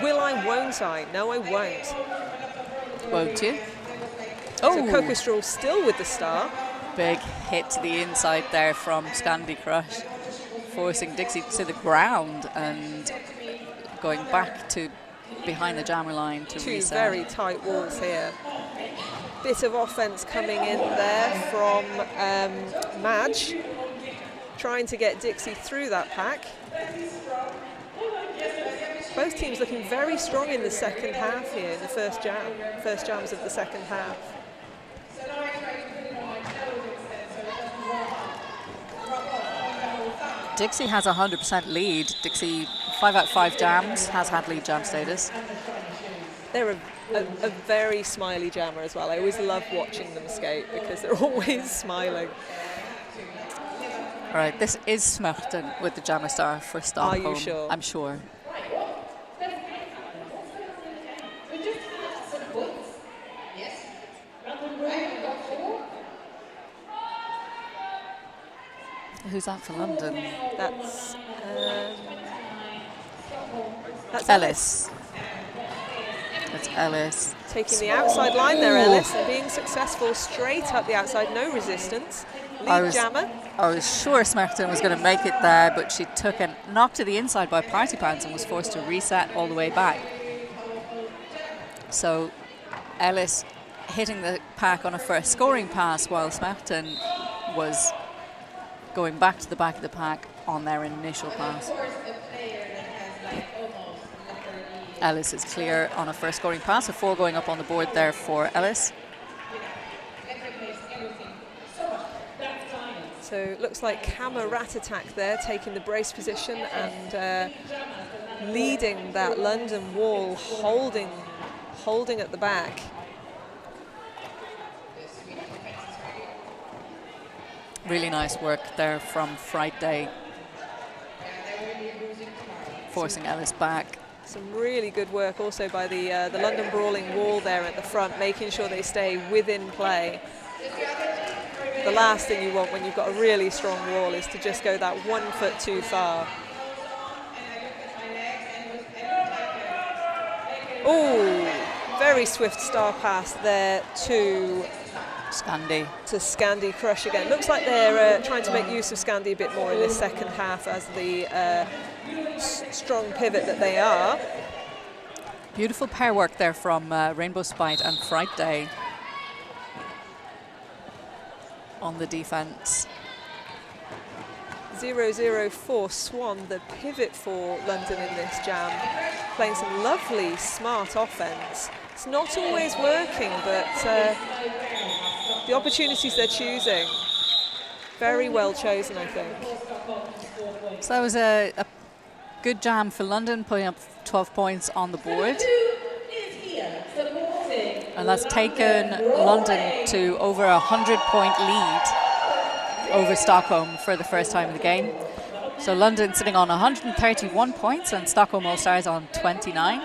will I, won't I? No, I won't. Won't you? Oh. So Coco Stroll still with the star. Big hit to the inside there from Scandi Crush, forcing Dixie to the ground and going back to behind the jammer line to reset. 2 very tight walls here. Bit of offence coming in there from Madge, trying to get Dixie through that pack. Both teams looking very strong in the second half here, in the first jams of the second half. Dixie has 100% lead. Dixie, 5 out of 5 jams, has had lead jam status. They're a very smiley jammer as well. I always love watching them skate because they're always smiling. All right, this is Smerten with the jammer star for Stockholm. Are you sure? I'm sure. Who's that for London? That's Ellis. That's Ellis. Taking the outside line there, Ellis, and being successful straight up the outside, no resistance. Lead jammer. I was sure Smerten was going to make it there, but she took a knock to the inside by Party Pants and was forced to reset all the way back. So Ellis hitting the pack on a first scoring pass, while Smerten was going back to the back of the pack on their initial pass. Ellis is clear on a first scoring pass, a 4 going up on the board there for Ellis. So it looks like Kama Rat Attack there, taking the brace position and leading that London wall, holding at the back. Really nice work there from Friday, forcing Ellis back. Some really good work also by the London Brawling wall there at the front, making sure they stay within play. The last thing you want when you've got a really strong wall is to just go that 1 foot too far. Oh, very swift star pass there to Scandi Crush again. Looks like they're trying to make use of Scandi a bit more in this second half as the strong pivot that they are. Beautiful pair work there from Rainbow Spite and Friday on the defense. 004 Swan, the pivot for London in this jam, playing some lovely, smart offense. It's not always working, but the opportunities they're choosing, very well chosen, I think. So that was a good jam for London, putting up 12 points on the board. And that's taken London to over a 100-point lead over Stockholm for the first time in the game. So London sitting on 131 points and Stockholm All Stars on 29.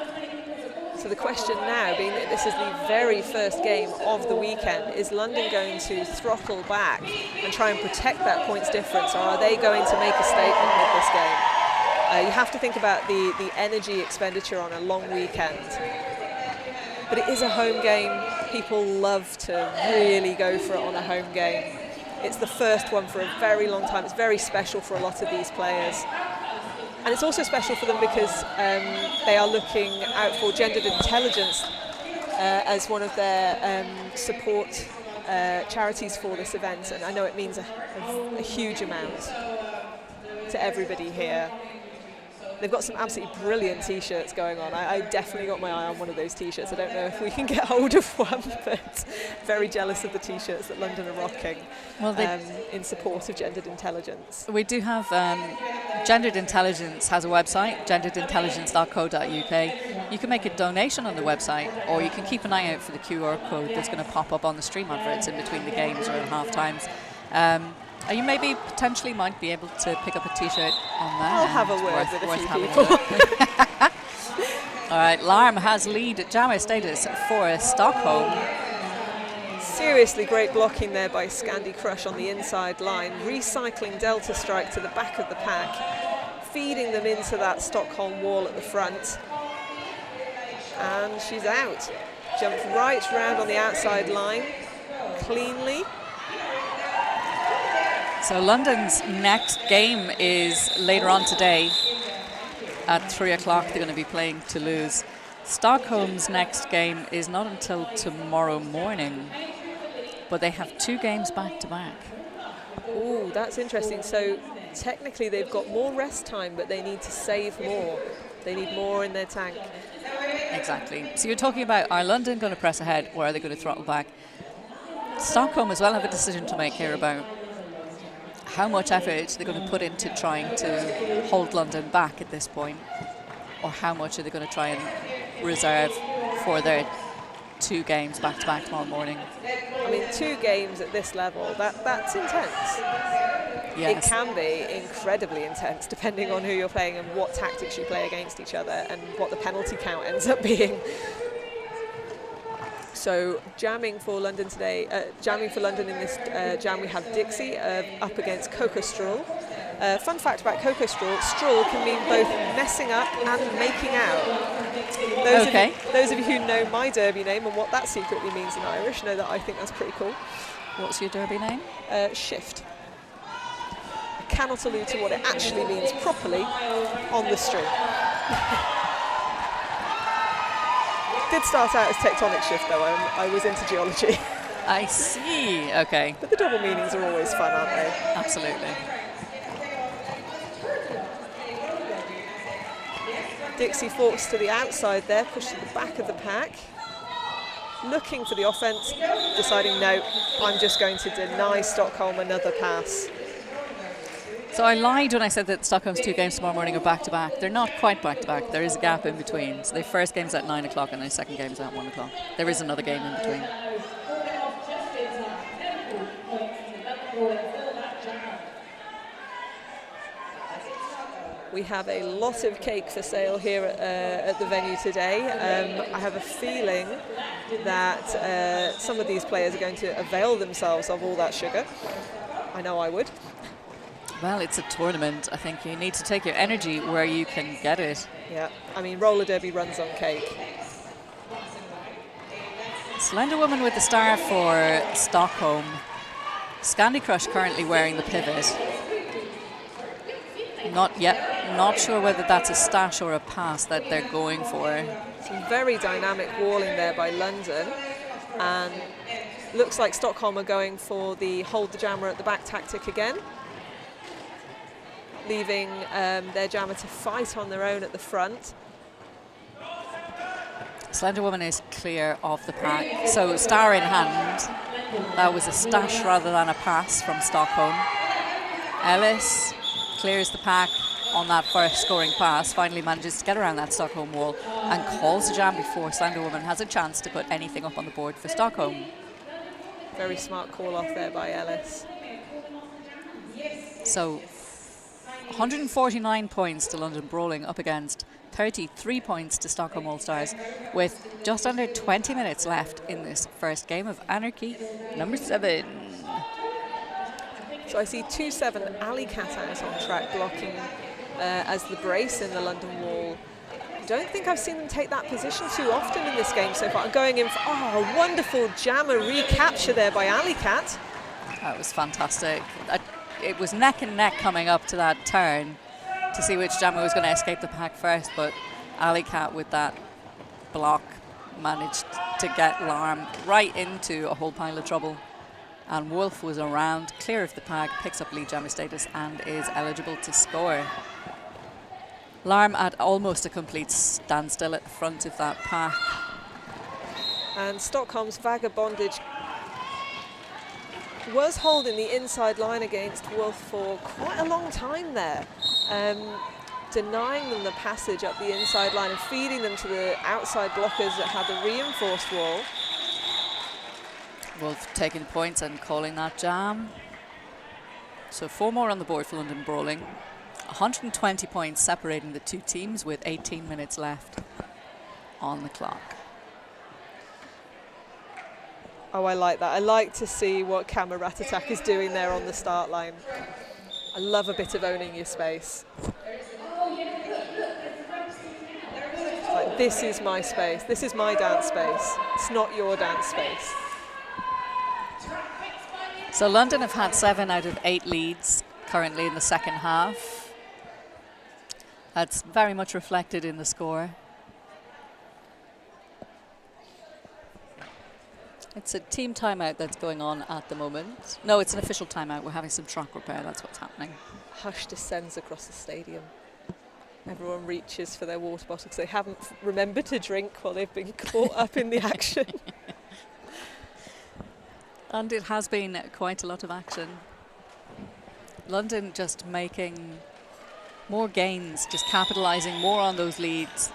So the question now, being that this is the very first game of the weekend, is London going to throttle back and try and protect that points difference, or are they going to make a statement with this game? You have to think about the energy expenditure on a long weekend. But it is a home game. People love to really go for it on a home game. It's the first one for a very long time. It's very special for a lot of these players. And it's also special for them because they are looking out for gendered intelligence as one of their support charities for this event. And I know it means a huge amount to everybody here. They've got some absolutely brilliant T-shirts going on. I definitely got my eye on one of those T-shirts. I don't know if we can get hold of one, but very jealous of the T-shirts that London are rocking in support of gendered intelligence. We do have Gendered Intelligence has a website, genderedintelligence.co.uk. You can make a donation on the website, or you can keep an eye out for the QR code that's going to pop up on the stream adverts in between the games or at half times. You maybe potentially might be able to pick up a T-shirt on that. I'll have a word with a few people. All right, Larm has lead jammer status for Stockholm. Seriously great blocking there by Scandi Crush on the inside line, recycling Delta Strike to the back of the pack, feeding them into that Stockholm wall at the front. And she's out. Jumped right round on the outside line, cleanly. So London's next game is later on today at 3 o'clock. They're going to be playing Toulouse. Stockholm's next game is not until tomorrow morning, but they have 2 games back to back. Oh, that's interesting. So technically they've got more rest time, but they need to save more. They need more in their tank. Exactly. So you're talking about, are London going to press ahead, or are they going to throttle back? Stockholm as well have a decision to make here about how much effort they're going to put into trying to hold London back at this point, or how much are they going to try and reserve for their 2 games back to back tomorrow morning. I mean, 2 games at this level, that's intense. Yes. It can be incredibly intense depending on who you're playing and what tactics you play against each other and what the penalty count ends up being. So jamming for London today, jamming for London in this jam, we have Dixie up against Coco Straw. Fun fact about Coco Straw, straw can mean both messing up and making out. Those of you who know my derby name and what that secretly means in Irish know that I think that's pretty cool. What's your derby name? Shift. I cannot allude to what it actually means properly on the stream. Did start out as tectonic shift though, I was into geology. I see, okay. But the double meanings are always fun, aren't they? Absolutely. Dixie forks to the outside there, pushed to the back of the pack. Looking for the offence, deciding no, I'm just going to deny Stockholm another pass. So I lied when I said that Stockholm's 2 games tomorrow morning are back-to-back. They're not quite back-to-back. There is a gap in between. So their first game's at 9 o'clock and their second game's at 1 o'clock. There is another game in between. We have a lot of cake for sale here at the venue today. I have a feeling that some of these players are going to avail themselves of all that sugar. I know I would. Well, it's a tournament. I think you need to take your energy where you can get it. Yeah, I mean, roller derby runs on cake. Slender Woman with the star for Stockholm. Scandi Crush currently wearing the pivot. Not sure whether that's a stash or a pass that they're going for. Some very dynamic walling there by London. And looks like Stockholm are going for the hold the jammer at the back tactic again, leaving their jammer to fight on their own at the front. Slender Woman is clear of the pack. So star in hand. That was a stash rather than a pass from Stockholm. Ellis clears the pack on that first scoring pass, finally manages to get around that Stockholm wall and calls the jam before Slender Woman has a chance to put anything up on the board for Stockholm. Very smart call off there by Ellis. So 149 points to London Brawling up against 33 points to Stockholm All-Stars, with just under 20 minutes left in this first game of Anarchy number 7. So I see 2-7 Ali Katang's on track blocking as the brace in the London wall. Don't think I've seen them take that position too often in this game so far. Going in for a wonderful jammer recapture there by Ali Kat. That was fantastic. It was neck and neck coming up to that turn to see which jammer was going to escape the pack first, but Ali Kat with that block managed to get Larm right into a whole pile of trouble. And Wolf was around, clear of the pack, picks up lead jammer status and is eligible to score. Larm at almost a complete standstill at the front of that pack. And Stockholm's Vagabondage was holding the inside line against Wolf for quite a long time there, denying them the passage up the inside line and feeding them to the outside blockers that had the reinforced wall. Wolf taking points and calling that jam. So 4 more on the board for London Brawling. 120 points separating the two teams with 18 minutes left on the clock. Oh, I like that. I like to see what Camera Rat Attack is doing there on the start line. I love a bit of owning your space. It's like, this is my space. This is my dance space. It's not your dance space. So London have had 7 out of 8 leads currently in the second half. That's very much reflected in the score. It's a team timeout that's going on at the moment. No, it's an official timeout. We're having some track repair. That's what's happening. Hush descends across the stadium. Everyone reaches for their water bottle because they haven't remembered to drink while they've been caught up in the action. And it has been quite a lot of action. London just making more gains, just capitalising more on those leads.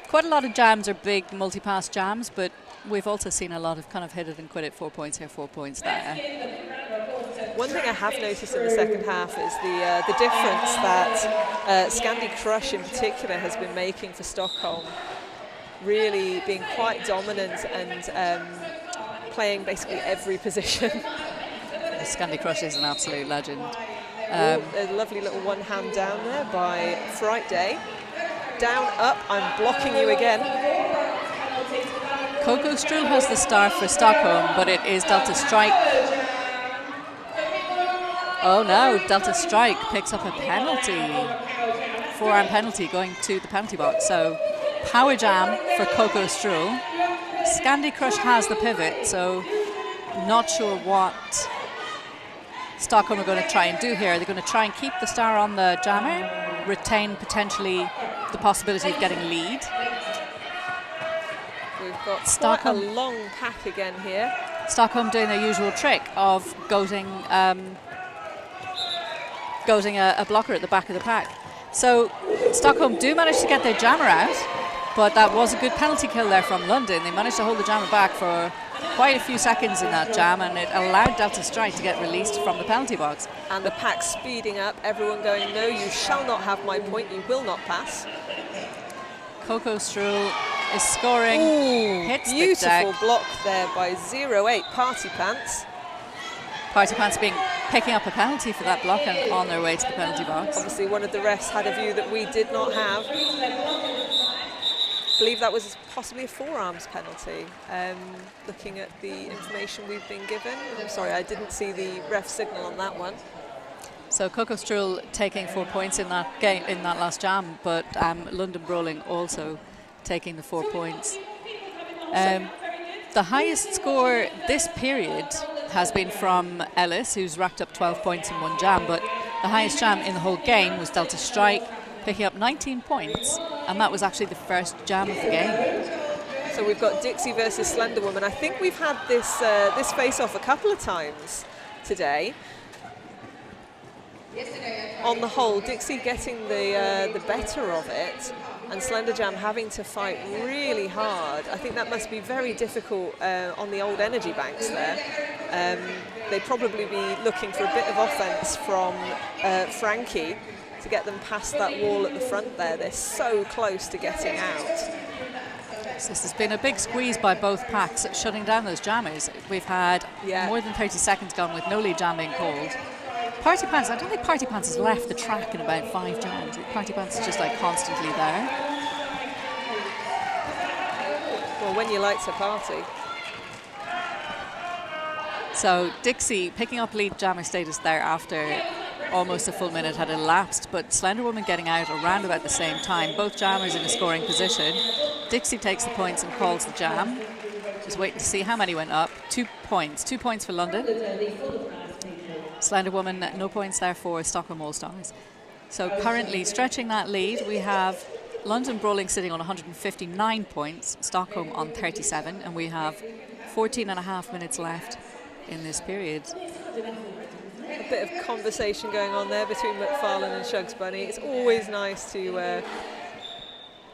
Quite a lot of jams are big multi-pass jams, but we've also seen a lot of kind of hit it and quit it, 4 points here, 4 points there. One thing I have noticed in the second half is the difference that Scandi Crush in particular has been making for Stockholm. Really being quite dominant and playing basically every position. Scandi Crush is an absolute legend. A lovely little one hand down there by Fright Day. Down, up, I'm blocking you again. Coco Struhl has the star for Stockholm, but it is Delta Strike. Oh no, Delta Strike picks up a penalty. Forearm penalty going to the penalty box. So power jam for Coco Struhl. Scandi Crush has the pivot, so not sure what Stockholm are going to try and do here. They're going to try and keep the star on the jammer, retain potentially the possibility of getting lead. We've got Stockholm, quite a long pack again here. Stockholm doing their usual trick of goating a blocker at the back of the pack. So Stockholm do manage to get their jammer out, but that was a good penalty kill there from London. They managed to hold the jammer back for quite a few seconds in that jam, and it allowed Delta Strike to get released from the penalty box. And the pack speeding up, everyone going, no, you shall not have my point, you will not pass. Coco Struhl is scoring. Ooh, hits beautiful the deck. block there by 08 Party Pants. Party Pants picking up a penalty for that block and on their way to the penalty box. Obviously one of the refs had a view that we did not have. I believe that was possibly a forearms penalty. Looking at the information we've been given. I'm sorry, I didn't see the ref signal on that one. So Coco Struhl taking 4 points in that game, in that last jam, but London Brawling also taking the 4 points. The highest score this period has been from Ellis, who's racked up 12 points in one jam, but the highest jam in the whole game was Delta Strike, picking up 19 points, and that was actually the first jam of the game. So we've got Dixie versus Slender Woman. I think we've had this this face-off a couple of times today. on the whole, Dixie getting the better of it, and Slender Jam having to fight really hard. I think that must be very difficult on the old energy banks there. They'd probably be looking for a bit of offense from Frankie to get them past that wall at the front there. They're so close to getting out. So this has been a big squeeze by both packs, shutting down those jammers. We've had more than 30 seconds gone with no lead jam being called. Party Pants, I don't think Party Pants has left the track in about 5 jams. Party Pants is just like constantly there. Well, when you like to party. So Dixie picking up lead jammer status there after almost a full minute had elapsed, but Slender Woman getting out around about the same time. Both jammers in a scoring position. Dixie takes the points and calls the jam. Just waiting to see how many went up. 2 points. 2 points for London. Slender Woman, no points there for Stockholm All-Stars. So currently stretching that lead, we have London Brawling sitting on 159 points, Stockholm on 37, and we have 14 and a half minutes left in this period. A bit of conversation going on there between McFarlane and Shugs Bunny. It's always nice to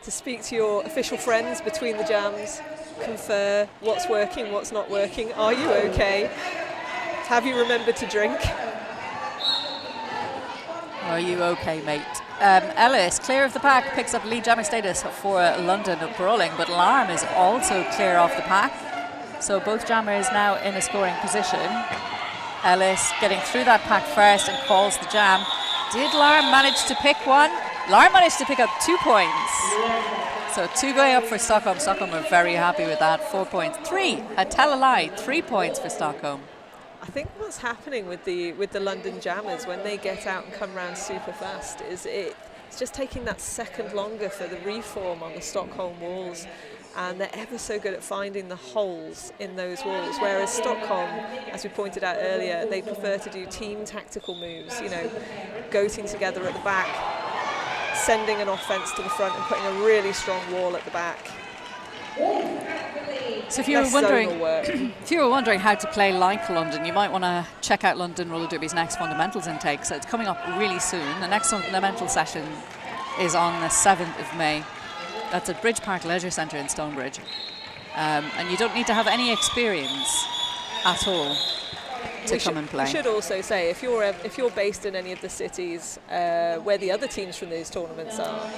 speak to your official friends between the jams, confer what's working, what's not working. Are you okay? Have you remembered to drink? Are you okay, mate? Ellis, clear of the pack, picks up lead jammer status for London Brawling, but Larm is also clear of the pack. So both jammers now in a scoring position. Ellis getting through that pack first and calls the jam. Did Larm manage to pick one? Larm managed to pick up 2 points. So 2 going up for Stockholm. Stockholm are very happy with that. 4 points. 3, I tell a lie, 3 points for Stockholm. I think what's happening with the London jammers when they get out and come round super fast is it's just taking that second longer for the reform on the Stockholm walls, and they're ever so good at finding the holes in those walls, whereas Stockholm, as we pointed out earlier, they prefer to do team tactical moves, you know, goating together at the back, sending an offence to the front and putting a really strong wall at the back. So if you were wondering how to play like London, you might want to check out London Roller Derby's next fundamentals intake. So it's coming up really soon. The next fundamental session is on the 7th of May. That's at Bridge Park Leisure Centre in Stonebridge. And you don't need to have any experience at all to come and play. We should also say, if you're based in any of the cities where the other teams from these tournaments are,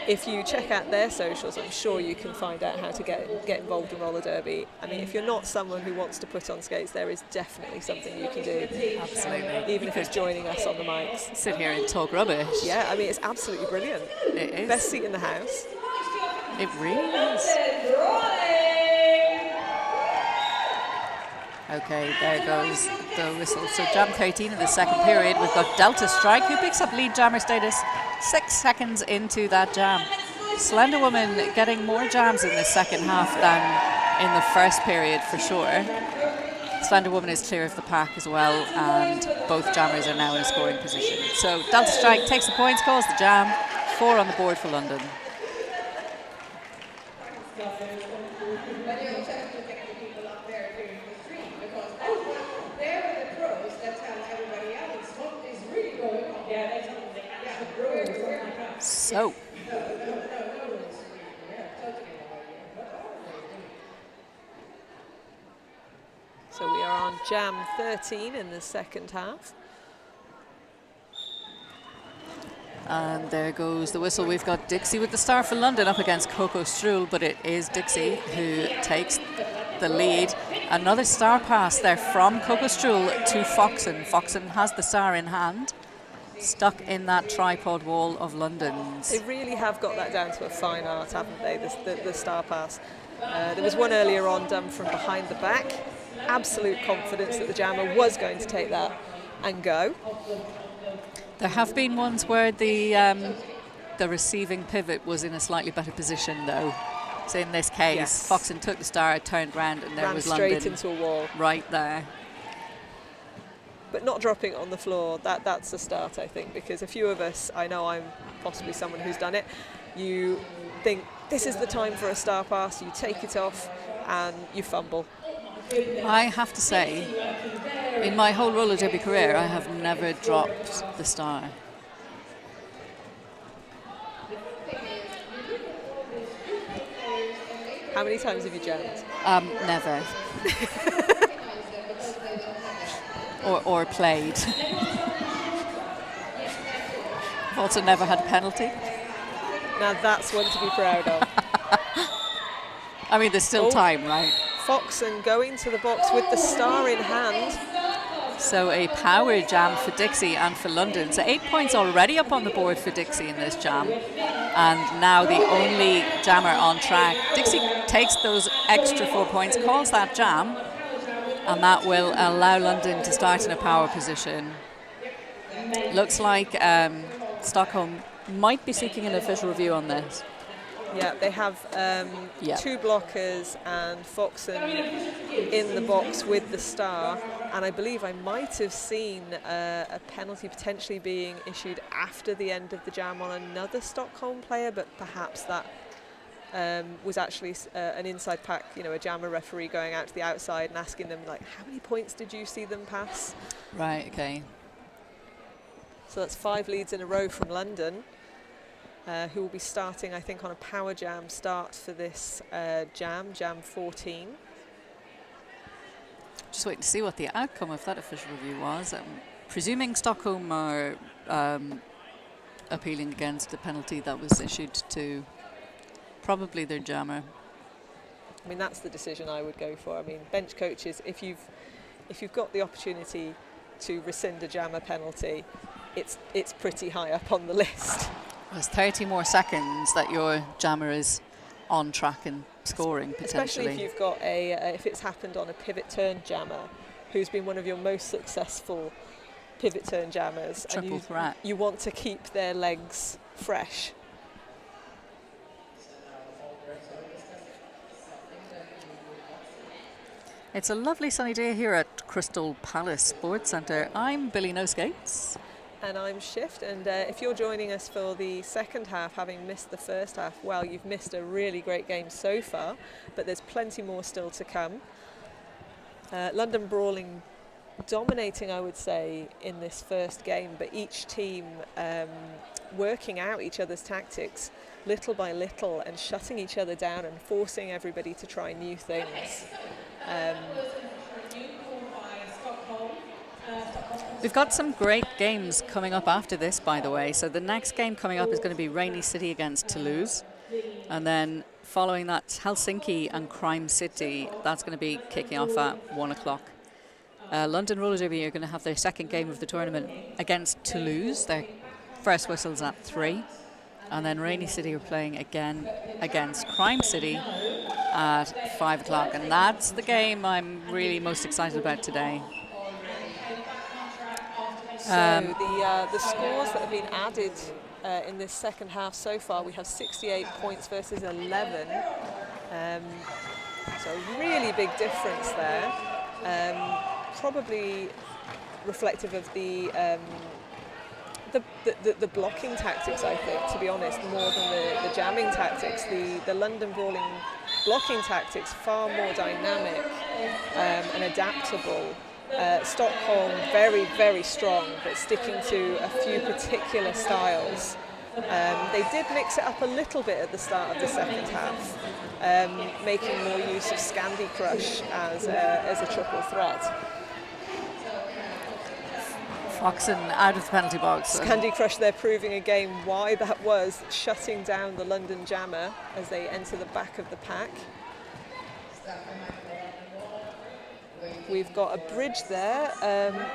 if you check out their socials, I'm sure you can find out how to get involved in roller derby. I mean, if you're not someone who wants to put on skates, there is definitely something you can do. Absolutely. Even if it's joining us on the mics. Sit here and talk rubbish. Yeah, I mean, it's absolutely brilliant. It is. Best seat in the house. It really is. Okay, there goes the whistle. So jam 13 in the second period. We've got Delta Strike, who picks up lead jammer status 6 seconds into that jam. Slender Woman getting more jams in the second half than in the first period for sure. Slender Woman is clear of the pack as well, and both jammers are now in a scoring position. So Delta Strike takes the points, calls the jam. 4 on the board for London. So we are on jam 13 in the second half. and there goes the whistle. We've got Dixie with the star for London up against Coco Struhl, but it is Dixie who takes the lead. Another star pass there from Coco Struhl to Foxen. Foxen has the star in hand, stuck in that tripod wall of London's. They really have got that down to a fine art, haven't they, the star pass. There was one earlier on done from behind the back. Absolute confidence that the jammer was going to take that and go. There have been ones where the receiving pivot was in a slightly better position, though. So in this case, yes, Foxen took the star, turned round, and there was London straight into a wall right there. But not dropping it on the floor, that's a start, I think, because a few of us, I know I'm possibly someone who's done it, you think this is the time for a star pass, you take it off and you fumble. I have to say, in my whole roller derby career, I have never dropped the star. How many times have you jammed? Never. or played. I've also never had a penalty. Now that's one to be proud of. I mean, there's still time, right? Foxen going to the box with the star in hand. So a power jam for Dixie and for London. So 8 points already up on the board for Dixie in this jam. And now the only jammer on track. Dixie takes those extra 4 points, calls that jam, and that will allow London to start in a power position. Looks like Stockholm might be seeking an official review on this. Yeah, they have two blockers and Foxen in the box with the star. And I believe I might have seen a penalty potentially being issued after the end of the jam on another Stockholm player, but perhaps that was actually an inside pack, a jammer referee going out to the outside and asking them, like, how many points did you see them pass? Right, okay. So that's 5 leads in a row from London. Who will be starting, I think, on a power jam start for this jam 14. Just waiting to see what the outcome of that official review was. Presuming Stockholm are appealing against the penalty that was issued to probably their jammer. I mean, that's the decision I would go for. I mean, bench coaches, if you've got the opportunity to rescind a jammer penalty, it's pretty high up on the list. There's 30 more seconds that your jammer is on track and scoring potentially. Especially if you've got if it's happened on a pivot turn jammer, who's been one of your most successful pivot turn jammers. Triple threat. You want to keep their legs fresh. It's a lovely sunny day here at Crystal Palace Sports Centre. I'm Billy No Skates. And I'm Shift, and if you're joining us for the second half, having missed the first half, well, you've missed a really great game so far, but there's plenty more still to come. London Brawling dominating, I would say, in this first game, but each team working out each other's tactics little by little and shutting each other down and forcing everybody to try new things. We've got some great games coming up after this, by the way. So the next game coming up is going to be Rainy City against Toulouse. And then following that, Helsinki and Crime City. That's going to be kicking off at 1 o'clock. London Roller Derby are going to have their second game of the tournament against Toulouse. Their first whistle's at 3. And then Rainy City are playing again against Crime City at 5 o'clock. And that's the game I'm really most excited about today. So the scores that have been added in this second half so far, we have 68 points versus 11. So a really big difference there. Probably reflective of the blocking tactics, I think, to be honest, more than the jamming tactics. The London Brawling blocking tactics far more dynamic and adaptable. Stockholm very, very strong, but sticking to a few particular styles. They did mix it up a little bit at the start of the second half, making more use of Scandi Crush as a triple threat. Foxen out of the penalty box. Scandi Crush there proving again why that was, shutting down the London Jammer as they enter the back of the pack. We've got a bridge there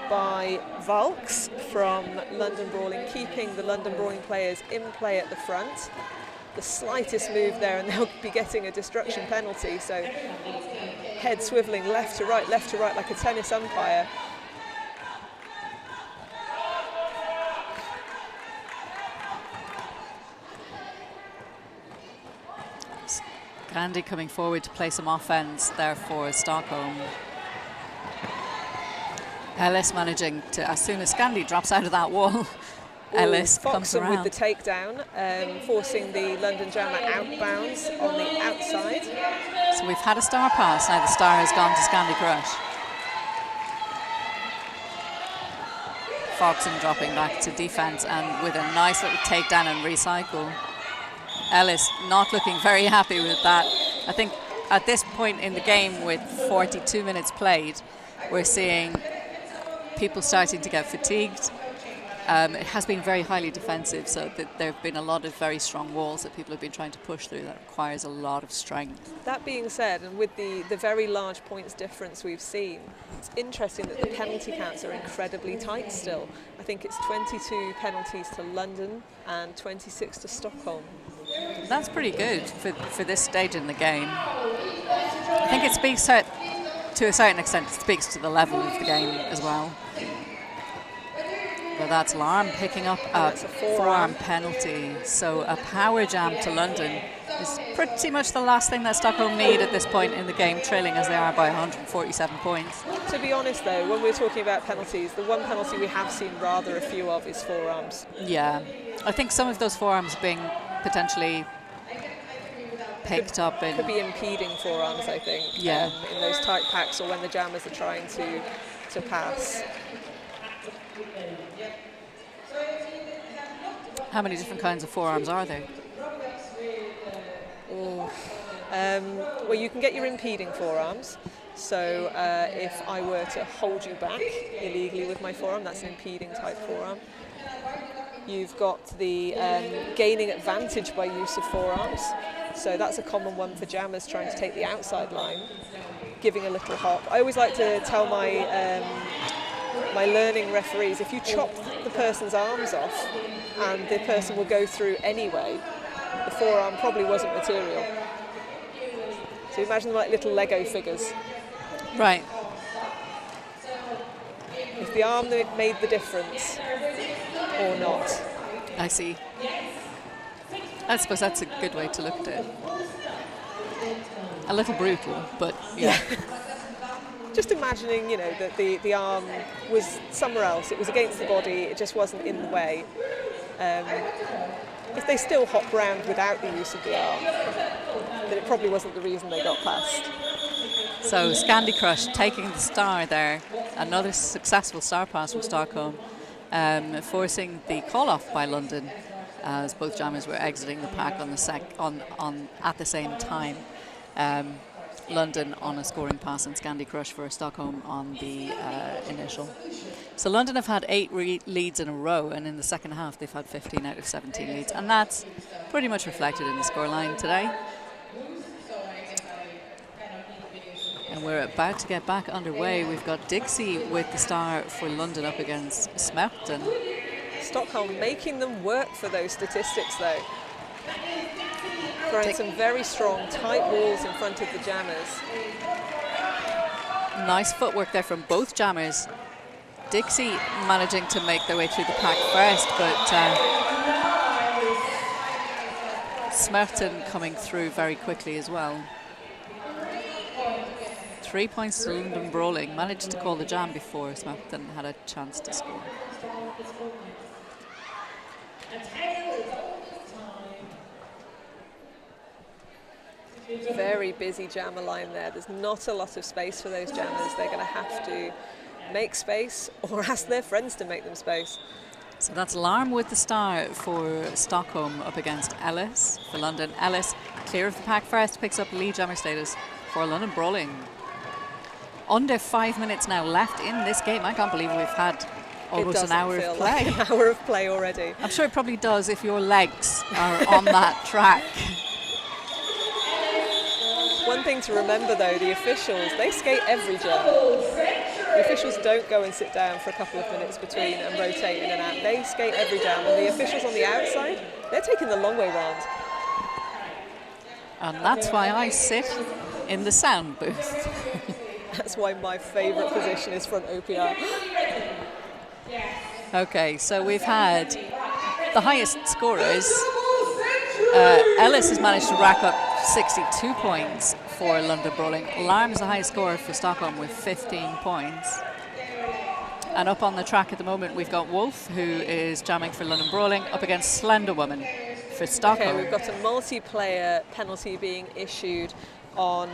by Valks from London Brawling, keeping the London Brawling players in play at the front. The slightest move there and they'll be getting a destruction penalty, so head swivelling left to right like a tennis umpire. Scandi coming forward to play some offense there for Stockholm. Ellis managing to, as soon as Scandi drops out of that wall, Ellis comes Foxen around. with the takedown, forcing the London Jammer outbounds on the outside. So we've had a star pass, now the star has gone to Scandi Crush. Foxen dropping back to defense and with a nice little takedown and recycle. Ellis not looking very happy with that. I think at this point in the game, with 42 minutes played, we're seeing people starting to get fatigued. It has been very highly defensive, so there have been a lot of very strong walls that people have been trying to push through. That requires a lot of strength. That being said, and with the very large points difference we've seen, it's interesting that the penalty counts are incredibly tight still. I think it's 22 penalties to London and 26 to Stockholm. That's pretty good for this stage in the game. I think it speaks to a certain extent, it speaks to the level of the game as well. But that's Larm picking up a forearm penalty. So a power jam to London is pretty much the last thing that Stockholm need at this point in the game, trailing as they are by 147 points. To be honest though, when we're talking about penalties, the one penalty we have seen rather a few of is forearms. Yeah, I think some of those forearms being potentially picked up in... Could be impeding forearms, I think, yeah. In those tight packs or when the jammers are trying to pass. How many different kinds of forearms are there? Well, you can get your impeding forearms. So if I were to hold you back illegally with my forearm, that's an impeding type forearm. You've got the gaining advantage by use of forearms. So that's a common one for jammers trying to take the outside line, giving a little hop. I always like to tell my my learning referees, if you chop the person's arms off and the person will go through anyway, the forearm probably wasn't material. So imagine them like little Lego figures. Right. If the arm made the difference or not. I see. I suppose that's a good way to look at it. A little brutal, but yeah. Just imagining, that the arm was somewhere else. It was against the body. It just wasn't in the way. If they still hop round without the use of the arm, then it probably wasn't the reason they got past. So Scandi Crush taking the star there. Another successful star pass from Stockholm, forcing the call off by London as both jammers were exiting the pack at the same time. London on a scoring pass and Scandi Crush for Stockholm on the initial. So London have had 8 leads in a row, and in the second half they've had 15 out of 17 leads, and that's pretty much reflected in the scoreline today. And we're about to get back underway. We've got Dixie with the star for London up against Smerten. Stockholm making them work for those statistics though. Throwing some very strong, tight walls in front of the jammers. Nice footwork there from both jammers. Dixie managing to make their way through the pack first, but Smerten coming through very quickly as well. 3 points to London Brawling. Managed to call the jam before Smerten had a chance to score. Very busy jammer line there. There's not a lot of space for those jammers. They're going to have to make space or ask their friends to make them space. So that's Larm with the star for Stockholm up against Ellis for London. Ellis clear of the pack first, picks up lead jammer status for London Brawling. Under 5 minutes now left in this game. I can't believe we've had almost an hour of play. Like an hour of play already. I'm sure it probably does if your legs are on that track. One thing to remember though, the officials, they skate every jam. The officials don't go and sit down for a couple of minutes between and rotate in and out. They skate every jam, and the officials on the outside, they're taking the long way round. And that's why I sit in the sound booth. That's why my favourite position is front OPR. Okay, so we've had the highest scorers. Ellis has managed to rack up 62 points for London Brawling. Larm is the highest scorer for Stockholm with 15 points. And up on the track at the moment, we've got Wolf, who is jamming for London Brawling, up against Slender Woman for Stockholm. Okay, we've got a multiplayer penalty being issued on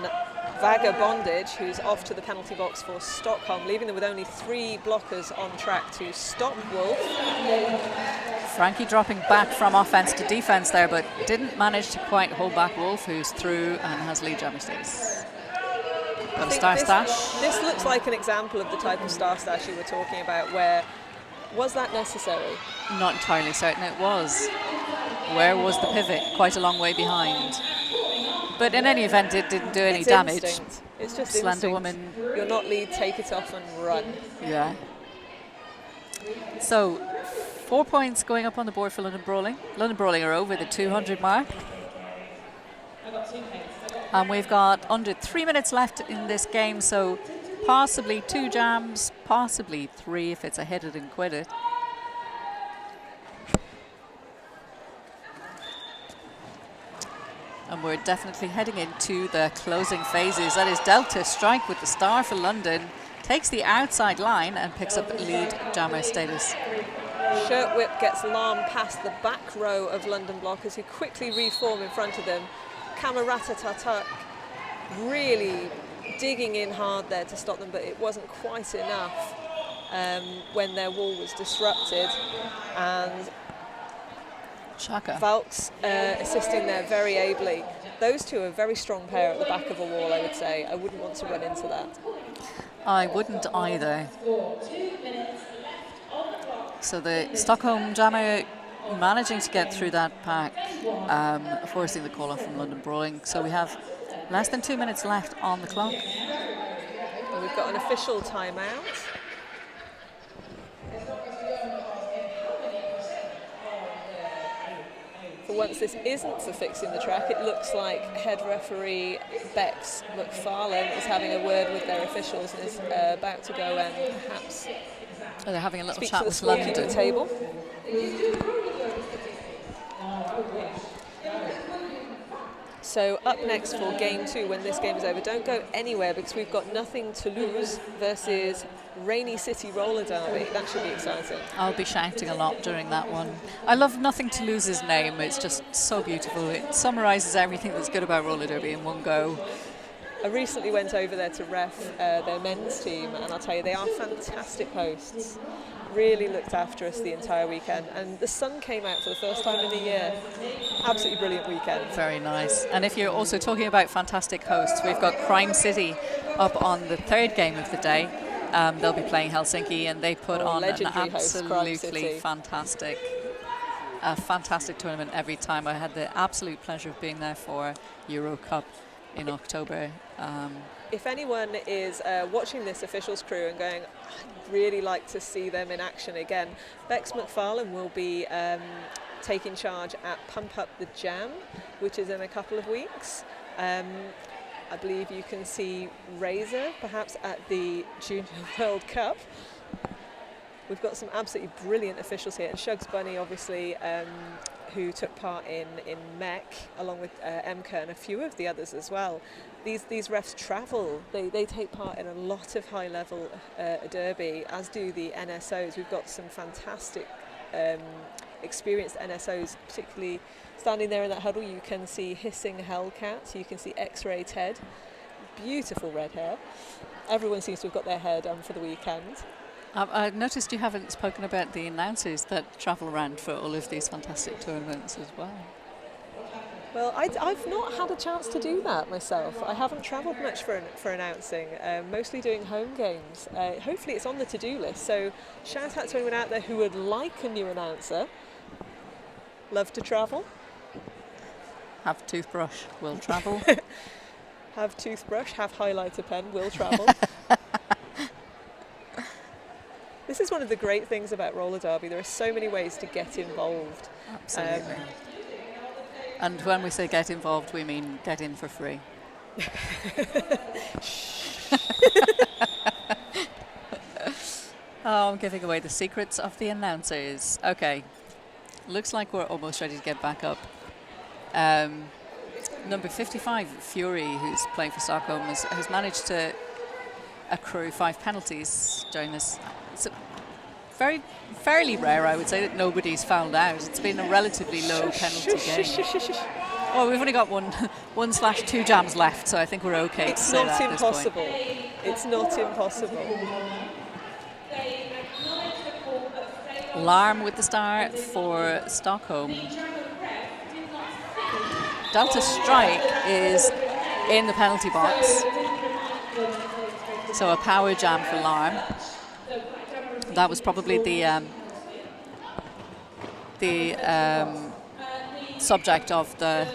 Vagabondage, who's off to the penalty box for Stockholm, leaving them with only 3 blockers on track to stop Wolf. Frankie dropping back from offense to defense there, but didn't manage to quite hold back Wolf, who's through and has lead jammer status. Got a star stash. This looks like an example of the type of star stash you were talking about, where was that necessary? Not entirely certain it was. Where was the pivot? Quite a long way behind. But in any event, it didn't do any It's damage. instinct. It's just Slender instinct. Woman. You're not lead, take it off and run. Yeah. So, 4 points going up on the board for London Brawling. London Brawling are over the 200 mark. And we've got under 3 minutes left in this game, so possibly 2 jams, possibly 3 if it's a hit it and quit it. And we're definitely heading into the closing phases. That is Delta Strike with the star for London. Takes the outside line and picks up lead jammer status. Shirt Whip gets Lam past the back row of London blockers, who quickly reform in front of them. Camerata Tatak really digging in hard there to stop them, but it wasn't quite enough when their wall was disrupted. And Shaka. Valks assisting there very ably. Those two are a very strong pair at the back of a wall, I would say. I wouldn't want to run into that. I wouldn't either. So the Stockholm jammer managing to get through that pack, forcing the call off from London Brawling. So we have less than 2 minutes left on the clock. And we've got an official timeout. For once, this isn't for fixing the track. It looks like head referee Bex McFarlane is having a word with their officials and is about to go and perhaps They're having a little speak chat to the with scorekeeper London. table. So up next for game 2, when this game is over, don't go anywhere because we've got Nothing to Lose versus Rainy City Roller Derby. That should be exciting. I'll be shouting a lot during that one. I love Nothing to Lose's name. It's just so beautiful. It summarises everything that's good about roller derby in one go. I recently went over there to ref their men's team, and I'll tell you, they are fantastic hosts. Really looked after us the entire weekend, and the sun came out for the first time in a year. Absolutely brilliant weekend. Very nice. And if you're also talking about fantastic hosts, we've got Crime City up on the 3rd game of the day. They'll be playing Helsinki, and they put on an legendary host, Crime absolutely City. fantastic tournament every time. I had the absolute pleasure of being there for Euro Cup in October. If anyone is watching this officials crew and going, I'd really like to see them in action again, Bex McFarlane will be taking charge at Pump Up the Jam, which is in a couple of weeks. I believe you can see Razor perhaps at the Junior World Cup. We've got some absolutely brilliant officials here, and Shugs Bunny obviously, who took part in MEC along with Emka and a few of the others as well. These refs travel, they take part in a lot of high level derby, as do the NSOs. We've got some fantastic experienced NSOs, particularly standing there in that huddle. You can see Hissing Hellcat, you can see X-Ray Ted, beautiful red hair. Everyone seems to have got their hair done for the weekend. I've noticed you haven't spoken about the announcers that travel around for all of these fantastic tournaments as well. Well, I've not had a chance to do that myself. I haven't travelled much for announcing, mostly doing home games. Hopefully it's on the to-do list, so shout out to anyone out there who would like a new announcer. Love to travel. Have toothbrush, will travel. Have toothbrush, have highlighter pen, will travel. This is one of the great things about roller derby. There are so many ways to get involved. Absolutely. And when we say get involved, we mean get in for free. Oh, I'm giving away the secrets of the announcers. Okay, looks like we're almost ready to get back up. Number 55, Fury, who's playing for Stockholm, has managed to accrue 5 penalties during this. It's fairly rare, I would say, that nobody's fouled out. It's been a relatively low penalty game. Well, we've only got one/2 jams left, so I think we're okay. It's to say not that impossible. At this point. It's not impossible. Larm with the star for Stockholm. Delta Strike is in the penalty box. So a power jam for Larm. That was probably the subject of the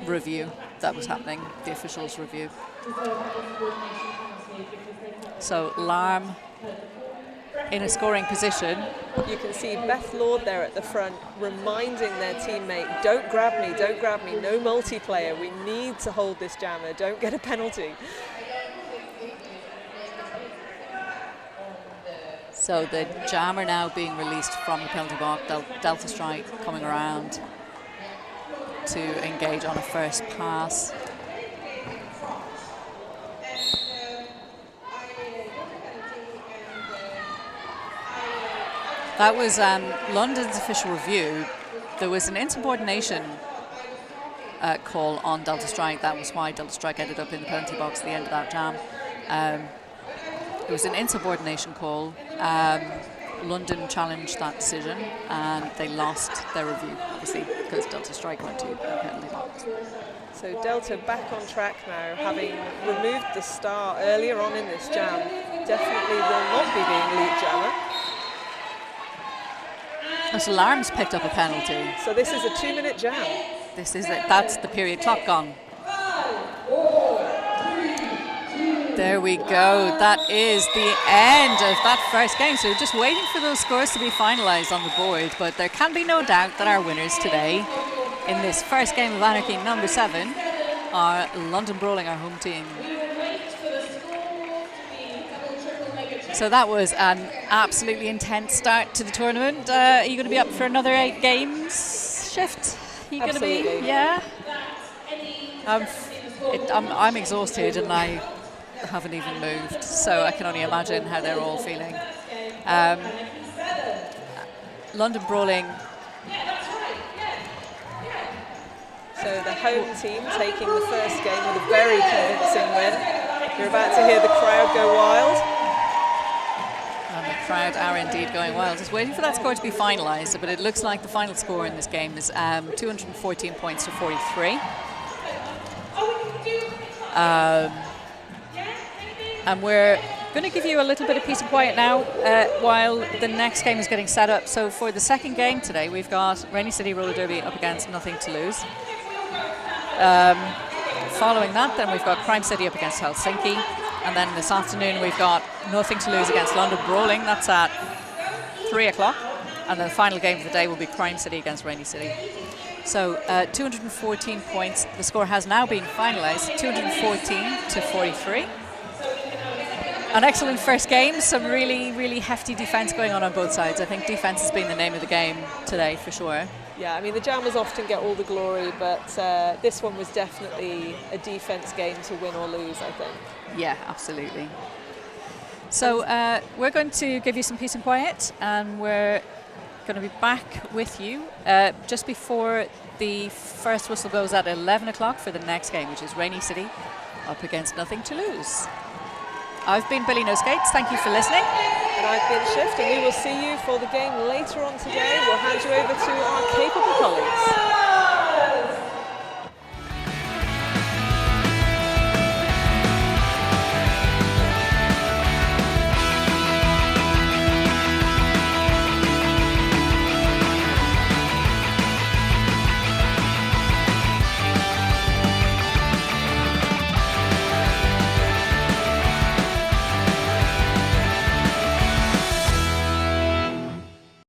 review that was happening, the officials' review. So Larm in a scoring position. You can see Beth Lord there at the front reminding their teammate, don't grab me, no multiplayer, we need to hold this jammer, don't get a penalty. So the jammer now being released from the penalty box, Delta Strike coming around to engage on a first pass. That was London's official review. There was an insubordination call on Delta Strike. That was why Delta Strike ended up in the penalty box at the end of that jam. It was an insubordination call. London challenged that decision and they lost their review, obviously, because Delta Strike went to the penalty box. So Delta back on track now, having removed the star earlier on in this jam. Definitely will not be being lead jammer. So Larm's picked up a penalty. So this is a 2-minute jam. This is it. That's the period clock gone. There we go. That is the end of that first game. So just waiting for those scores to be finalised on the board. But there can be no doubt that our winners today in this first game of Anarchy number 7 are London Brawling, our home team. So that was an absolutely intense start to the tournament. Are you going to be up for another 8 games shift? Are you going to be? Yeah. I'm exhausted and I haven't even moved, so I can only imagine how they're all feeling. London Brawling. So the home team taking the first game with a very convincing win. You're about to hear the crowd go wild. And the crowd are indeed going wild. Just waiting for that score to be finalised, but it looks like the final score in this game is 214 points to 43. And we're going to give you a little bit of peace and quiet now while the next game is getting set up. So for the second game today, we've got Rainy City Roller Derby up against Nothing to Lose. Following that, then we've got Crime City up against Helsinki. And then this afternoon, we've got Nothing to Lose against London Brawling. That's at 3 o'clock. And then the final game of the day will be Crime City against Rainy City. So 214 points. The score has now been finalised, 214 to 43. An excellent first game, some really, really hefty defence going on both sides. I think defence has been the name of the game today for sure. Yeah, I mean the jammers often get all the glory, but this one was definitely a defence game to win or lose, I think. Yeah, absolutely. So we're going to give you some peace and quiet, and we're going to be back with you just before the first whistle goes at 11 o'clock for the next game, which is Rainy City up against Nothing to Lose. I've been Billy No Skates, thank you for listening. And I've been Shift, and we will see you for the game later on today. We'll hand you over to our capable colleagues.